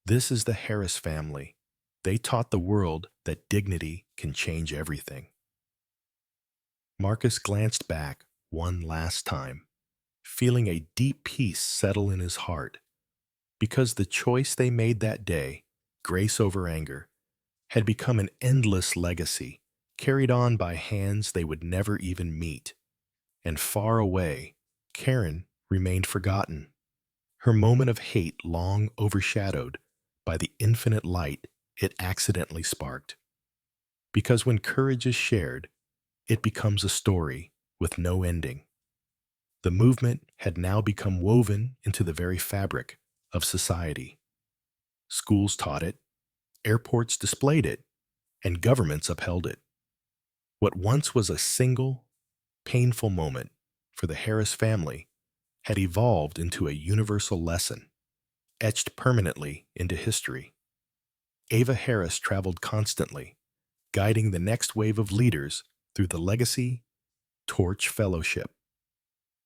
Speaker 1: "This is the Harris family. They taught the world that dignity can change everything." Marcus glanced back one last time, feeling a deep peace settle in his heart, because the choice they made that day, grace over anger, had become an endless legacy carried on by hands they would never even meet. And far away, Karen remained forgotten, her moment of hate long overshadowed by the infinite light it accidentally sparked. Because when courage is shared, it becomes a story with no ending. The movement had now become woven into the very fabric of society. Schools taught it, airports displayed it, and governments upheld it. What once was a single, painful moment for the Harris family had evolved into a universal lesson, etched permanently into history. Ava Harris traveled constantly, guiding the next wave of leaders through the Legacy Torch Fellowship.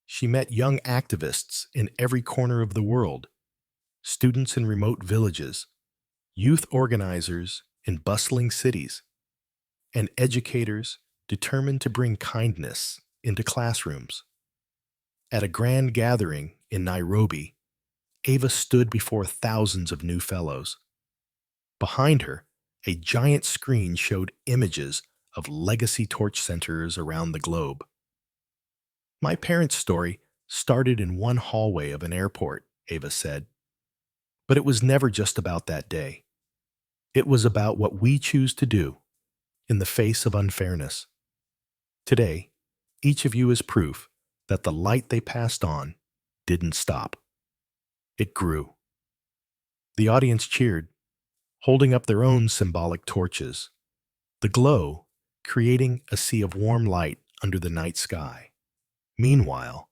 Speaker 1: She met young activists in every corner of the world, students in remote villages, youth organizers in bustling cities, and educators determined to bring kindness into classrooms. At a grand gathering in Nairobi, Ava stood before thousands of new fellows. Behind her, a giant screen showed images of legacy torch centers around the globe. "My parents' story started in one hallway of an airport," Ava said. "But it was never just about that day. It was about what we choose to do in the face of unfairness. Today, each of you is proof that the light they passed on didn't stop. It grew." The audience cheered, holding up their own symbolic torches, the glow creating a sea of warm light under the night sky. Meanwhile,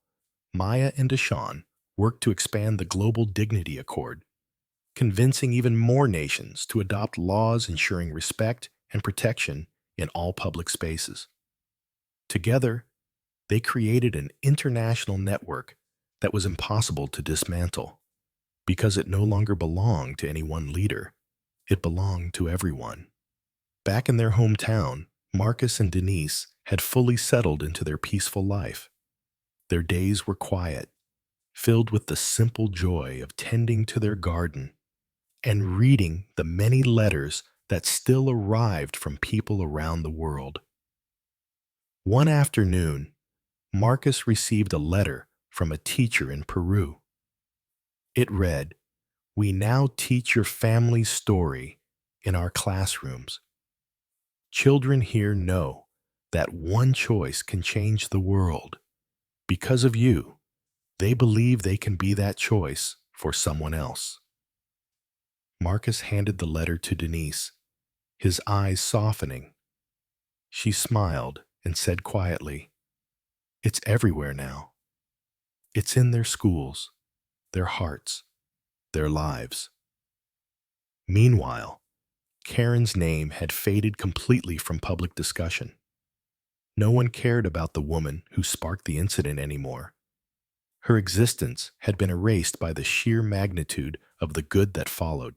Speaker 1: Maya and Deshawn worked to expand the Global Dignity Accord, convincing even more nations to adopt laws ensuring respect and protection in all public spaces. Together, they created an international network that was impossible to dismantle, because it no longer belonged to any one leader. It belonged to everyone. Back in their hometown, Marcus and Denise had fully settled into their peaceful life. Their days were quiet, filled with the simple joy of tending to their garden and reading the many letters that still arrived from people around the world. One afternoon, Marcus received a letter from a teacher in Peru. It read, We now teach your family's story in our classrooms. Children here know that one choice can change the world. Because of you, they believe they can be that choice for someone else. Marcus handed the letter to Denise, his eyes softening. She smiled and said quietly, "It's everywhere now. It's in their schools, their hearts, their lives." Meanwhile, Karen's name had faded completely from public discussion. No one cared about the woman who sparked the incident anymore. Her existence had been erased by the sheer magnitude of the good that followed.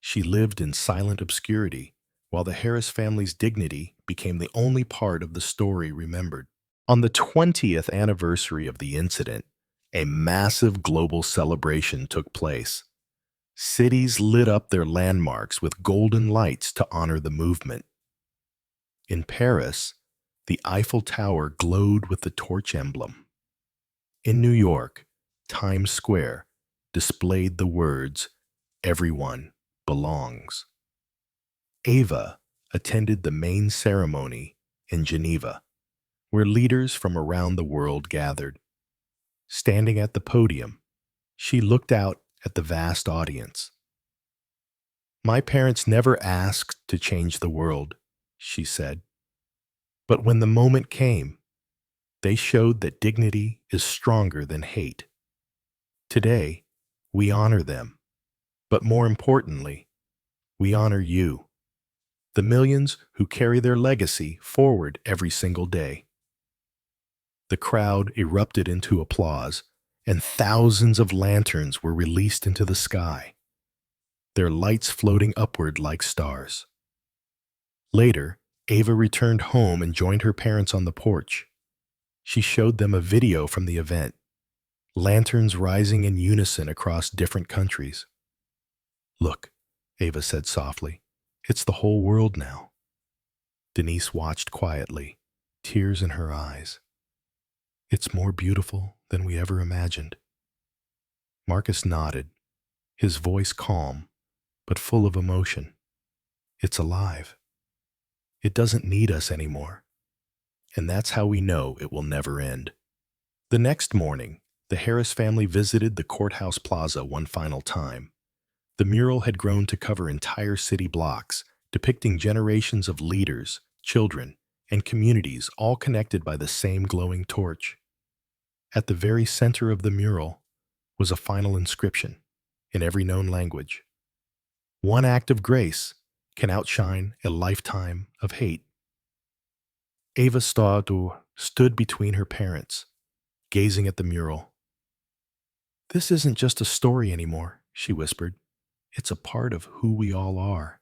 Speaker 1: She lived in silent obscurity, while the Harris family's dignity became the only part of the story remembered. On the 20th anniversary of the incident, a massive global celebration took place. Cities lit up their landmarks with golden lights to honor the movement. In Paris, the Eiffel Tower glowed with the torch emblem. In New York, Times Square displayed the words, "Everyone belongs." Ava attended the main ceremony in Geneva, where leaders from around the world gathered. Standing at the podium, she looked out at the vast audience. "My parents never asked to change the world," she said. "But when the moment came, they showed that dignity is stronger than hate. Today, we honor them. But more importantly, we honor you, the millions who carry their legacy forward every single day." The crowd erupted into applause, and thousands of lanterns were released into the sky, their lights floating upward like stars. Later, Ava returned home and joined her parents on the porch. She showed them a video from the event, lanterns rising in unison across different countries. "Look," Ava said softly, "it's the whole world now." Denise watched quietly, tears in her eyes. "It's more beautiful than we ever imagined." Marcus nodded, his voice calm, but full of emotion. "It's alive. It doesn't need us anymore. And that's how we know it will never end." The next morning, the Harris family visited the courthouse plaza one final time. The mural had grown to cover entire city blocks, depicting generations of leaders, children, and communities all connected by the same glowing torch. At the very center of the mural was a final inscription in every known language. "One act of grace can outshine a lifetime of hate." Ava stood between her parents, gazing at the mural. "This isn't just a story anymore," she whispered. "It's a part of who we all are."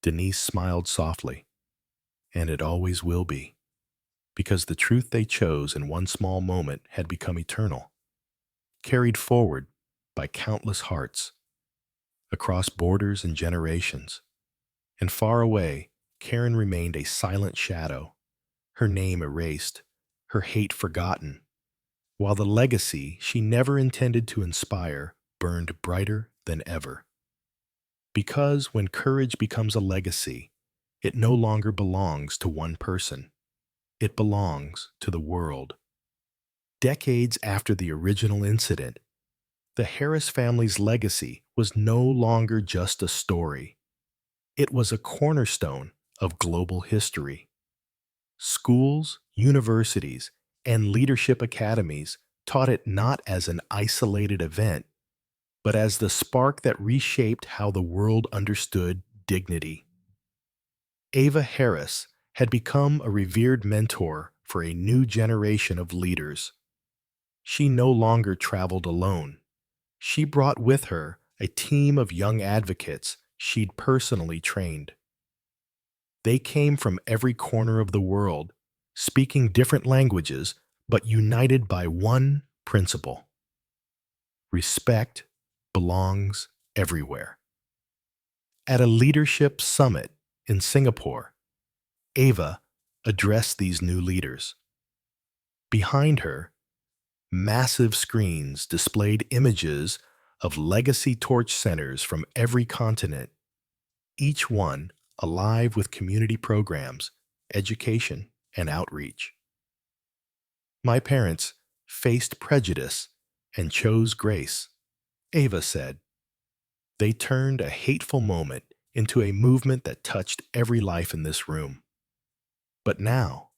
Speaker 1: Denise smiled softly. "And it always will be, because the truth they chose in one small moment had become eternal, carried forward by countless hearts, across borders and generations. And far away, Karen remained a silent shadow, her name erased, her hate forgotten, while the legacy she never intended to inspire burned brighter than ever. Because when courage becomes a legacy, it no longer belongs to one person. It belongs to the world. Decades after the original incident, the Harris family's legacy was no longer just a story. It was a cornerstone of global history. Schools, universities, and leadership academies taught it not as an isolated event, but as the spark that reshaped how the world understood dignity. Ava Harris had become a revered mentor for a new generation of leaders. She no longer traveled alone. She brought with her a team of young advocates she'd personally trained. They came from every corner of the world, speaking different languages, but united by one principle: respect belongs everywhere. At a leadership summit in Singapore, Ava addressed these new leaders. Behind her, massive screens displayed images of legacy torch centers from every continent, each one alive with community programs, education, and outreach. My parents faced prejudice and chose grace, Ava said. They turned a hateful moment into a movement that touched every life in this room. But now,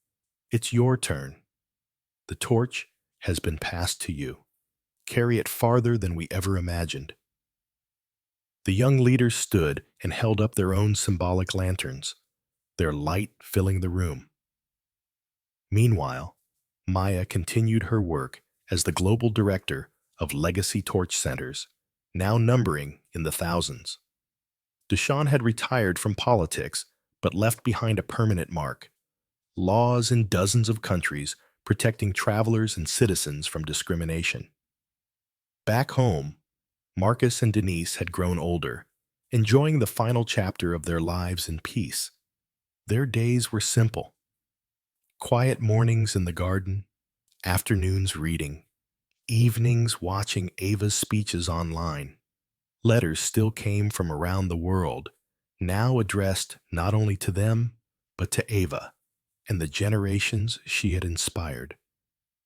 Speaker 1: it's your turn. The torch has been passed to you. Carry it farther than we ever imagined. The young leaders stood and held up their own symbolic lanterns, their light filling the room. Meanwhile, Maya continued her work as the global director of Legacy Torch Centers, now numbering in the thousands. Deshawn had retired from politics, but left behind a permanent mark: laws in dozens of countries protecting travelers and citizens from discrimination. Back home, Marcus and Denise had grown older, enjoying the final chapter of their lives in peace. Their days were simple: quiet mornings in the garden, afternoons reading, evenings watching Ava's speeches online. Letters still came from around the world, now addressed not only to them, but to Ava and the generations she had inspired.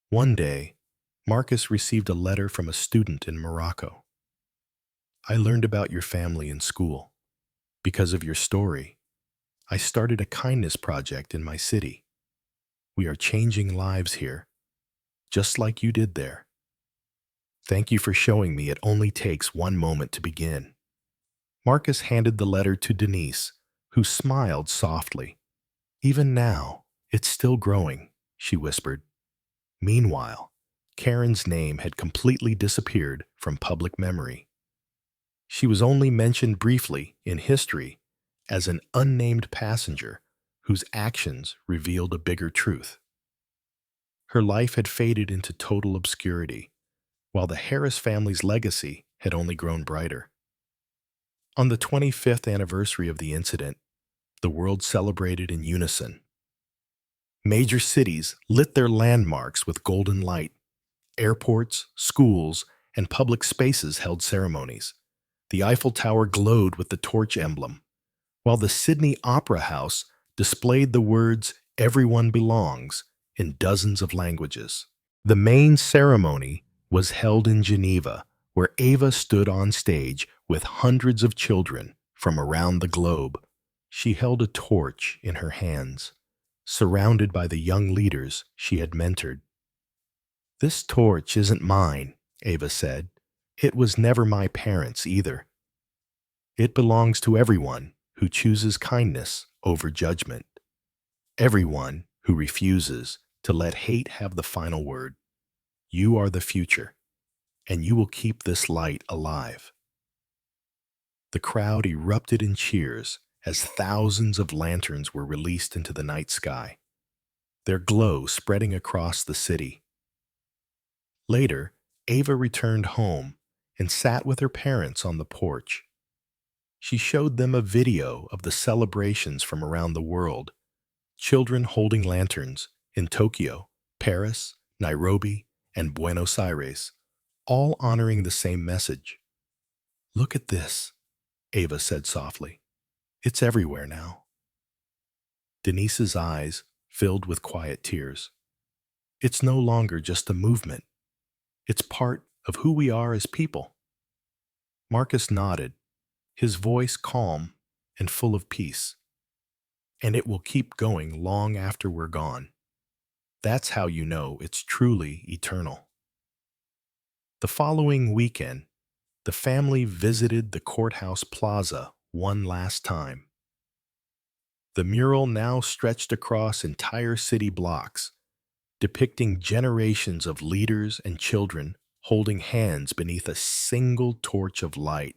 Speaker 1: One day, Marcus received a letter from a student in Morocco. I learned about your family in school. Because of your story, I started a kindness project in my city. We are changing lives here, just like you did there. Thank you for showing me it only takes one moment to begin. Marcus handed the letter to Denise, who smiled softly. Even now, it's still growing, she whispered. Meanwhile, Karen's name had completely disappeared from public memory. She was only mentioned briefly in history as an unnamed passenger whose actions revealed a bigger truth. Her life had faded into total obscurity, while the Harris family's legacy had only grown brighter. On the 25th anniversary of the incident, the world celebrated in unison. Major cities lit their landmarks with golden light. Airports, schools, and public spaces held ceremonies. The Eiffel Tower glowed with the torch emblem, while the Sydney Opera House displayed the words "Everyone Belongs" in dozens of languages. The main ceremony was held in Geneva, where Ava stood on stage with hundreds of children from around the globe. She held a torch in her hands, surrounded by the young leaders she had mentored. This torch isn't mine, Ava said. It was never my parents' either. It belongs to everyone who chooses kindness over judgment. Everyone who refuses to let hate have the final word. You are the future, and you will keep this light alive. The crowd erupted in cheers as thousands of lanterns were released into the night sky, their glow spreading across the city. Later, Ava returned home and sat with her parents on the porch. She showed them a video of the celebrations from around the world, children holding lanterns in Tokyo, Paris, Nairobi, and Buenos Aires, all honoring the same message. Look at this, Ava said softly. It's everywhere now. Denise's eyes filled with quiet tears. It's no longer just a movement. It's part of who we are as people. Marcus nodded, his voice calm and full of peace. And it will keep going long after we're gone. That's how you know it's truly eternal. The following weekend, the family visited the courthouse plaza one last time. The mural now stretched across entire city blocks, depicting generations of leaders and children holding hands beneath a single torch of light.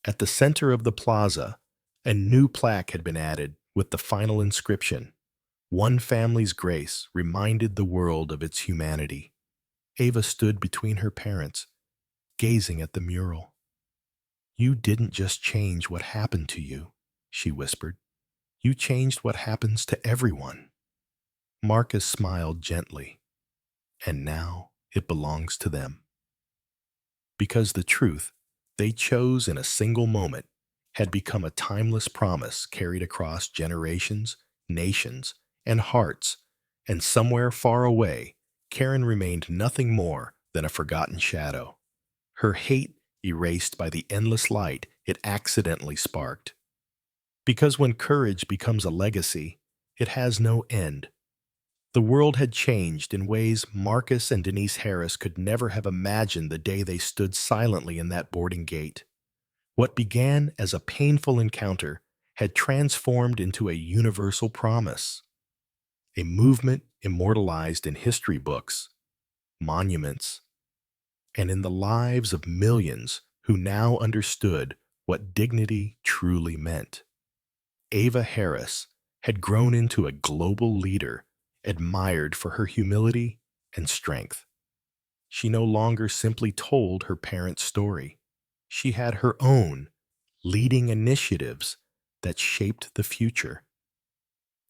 Speaker 1: At the center of the plaza, a new plaque had been added with the final inscription: "One family's grace reminded the world of its humanity." Ava stood between her parents, gazing at the mural. You didn't just change what happened to you, she whispered. You changed what happens to everyone. Marcus smiled gently. And now it belongs to them. because the truth they chose in a single moment had become a timeless promise carried across generations, nations, and hearts, and somewhere far away, Karen remained nothing more than a forgotten shadow, her hate erased by the endless light it accidentally sparked. Because when courage becomes a legacy, it has no end. The world had changed in ways Marcus and Denise Harris could never have imagined the day they stood silently in that boarding gate. What began as a painful encounter had transformed into a universal promise, a movement immortalized in history books, monuments, and in the lives of millions who now understood what dignity truly meant. Ava Harris had grown into a global leader, admired for her humility and strength. She no longer simply told her parents' story. She had her own, leading initiatives that shaped the future.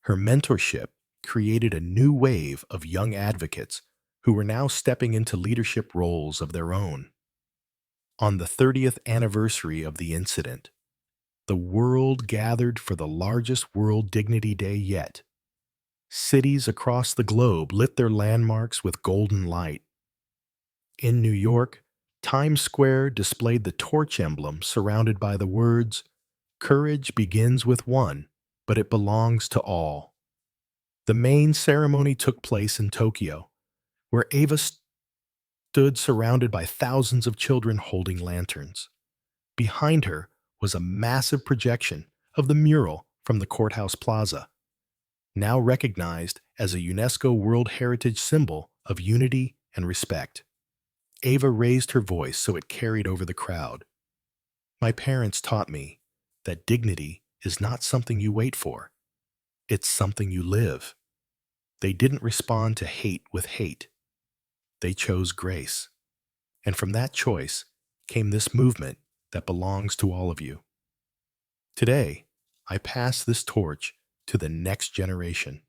Speaker 1: Her mentorship created a new wave of young advocates who were now stepping into leadership roles of their own. On the 30th anniversary of the incident, the world gathered for the largest World Dignity Day yet. Cities across the globe lit their landmarks with golden light. In New York, Times Square displayed the torch emblem surrounded by the words, "Courage begins with one, but it belongs to all." The main ceremony took place in Tokyo, where Ava stood surrounded by thousands of children holding lanterns. Behind her was a massive projection of the mural from the courthouse plaza, now recognized as a UNESCO World Heritage symbol of unity and respect. Ava raised her voice so it carried over the crowd. "My parents taught me that dignity is not something you wait for. It's something you live." They didn't respond to hate with hate. They chose grace. And from that choice came this movement that belongs to all of you. Today, I pass this torch to the next generation,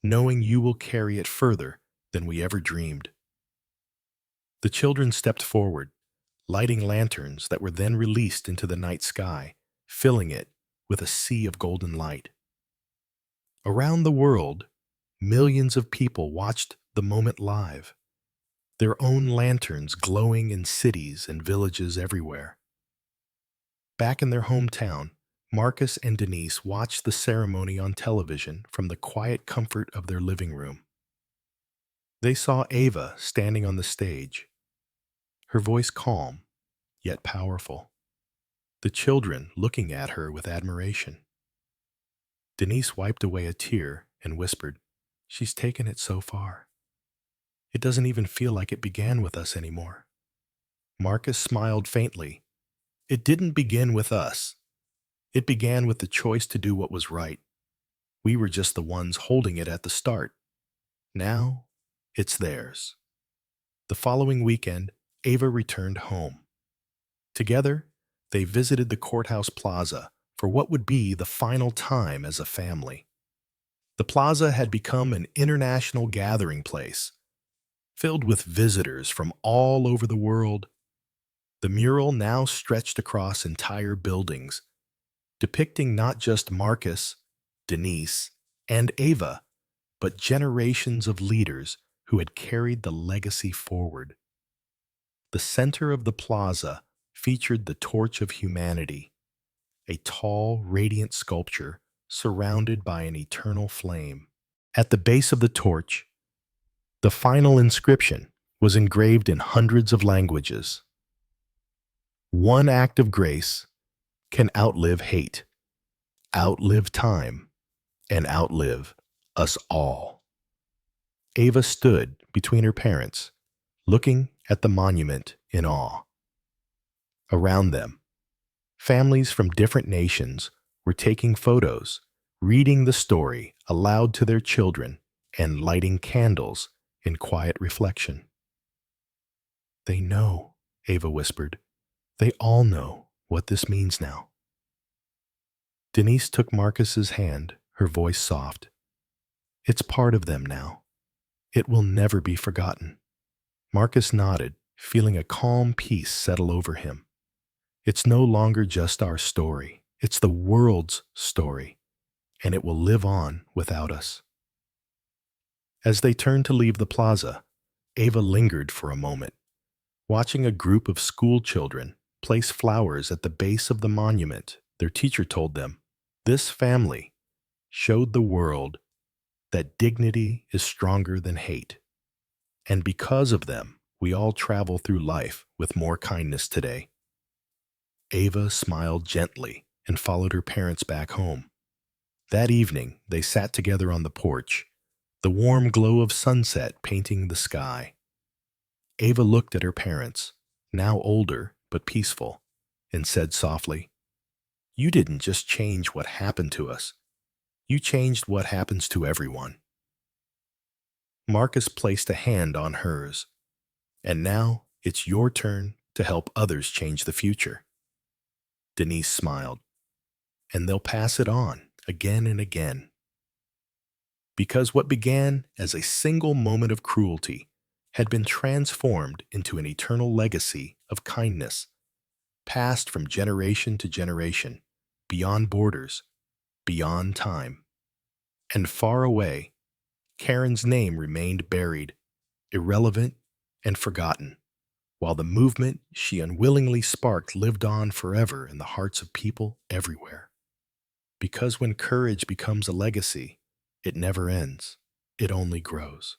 Speaker 1: knowing you will carry it further than we ever dreamed. The children stepped forward, lighting lanterns that were then released into the night sky, filling it with a sea of golden light. Around the world, millions of people watched the moment live, their own lanterns glowing in cities and villages everywhere. Back in their hometown, Marcus and Denise watched the ceremony on television from the quiet comfort of their living room. They saw Ava standing on the stage, her voice calm, yet powerful. The children looking at her with admiration. Denise wiped away a tear and whispered, "She's taken it so far. It doesn't even feel like it began with us anymore." Marcus smiled faintly. "It didn't begin with us. It began with the choice to do what was right. We were just the ones holding it at the start. Now, it's theirs." The following weekend, Ava returned home. Together, they visited the courthouse plaza for what would be the final time as a family. The plaza had become an international gathering place, filled with visitors from all over the world. The mural now stretched across entire buildings, depicting not just Marcus, Denise, and Ava, but generations of leaders who had carried the legacy forward. The center of the plaza featured the Torch of Humanity, a tall, radiant sculpture surrounded by an eternal flame. At the base of the torch, the final inscription was engraved in hundreds of languages. "One act of grace can outlive hate, outlive time, and outlive us all." Ava stood between her parents, looking at the monument in awe. Around them, families from different nations were taking photos, reading the story aloud to their children, and lighting candles in quiet reflection. "They know," Ava whispered. "They all know what this means now." Denise took Marcus's hand, her voice soft. "It's part of them now. It will never be forgotten." Marcus nodded, feeling a calm peace settle over him. It's no longer just our story, it's the world's story, and it will live on without us. As they turned to leave the plaza, Ava lingered for a moment, watching a group of school children place flowers at the base of the monument. Their teacher told them, "This family showed the world that dignity is stronger than hate. And because of them, we all travel through life with more kindness today." Ava smiled gently and followed her parents back home. That evening, they sat together on the porch, the warm glow of sunset painting the sky. Ava looked at her parents, now older but peaceful, and said softly, "You didn't just change what happened to us. You changed what happens to everyone." Marcus placed a hand on hers. "And now it's your turn to help others change the future." Denise smiled. "And they'll pass it on again and again." Because what began as a single moment of cruelty had been transformed into an eternal legacy of kindness, passed from generation to generation, beyond borders, beyond time. And far away, Karen's name remained buried, irrelevant, and forgotten, while the movement she unwillingly sparked lived on forever in the hearts of people everywhere. Because when courage becomes a legacy, it never ends, it only grows.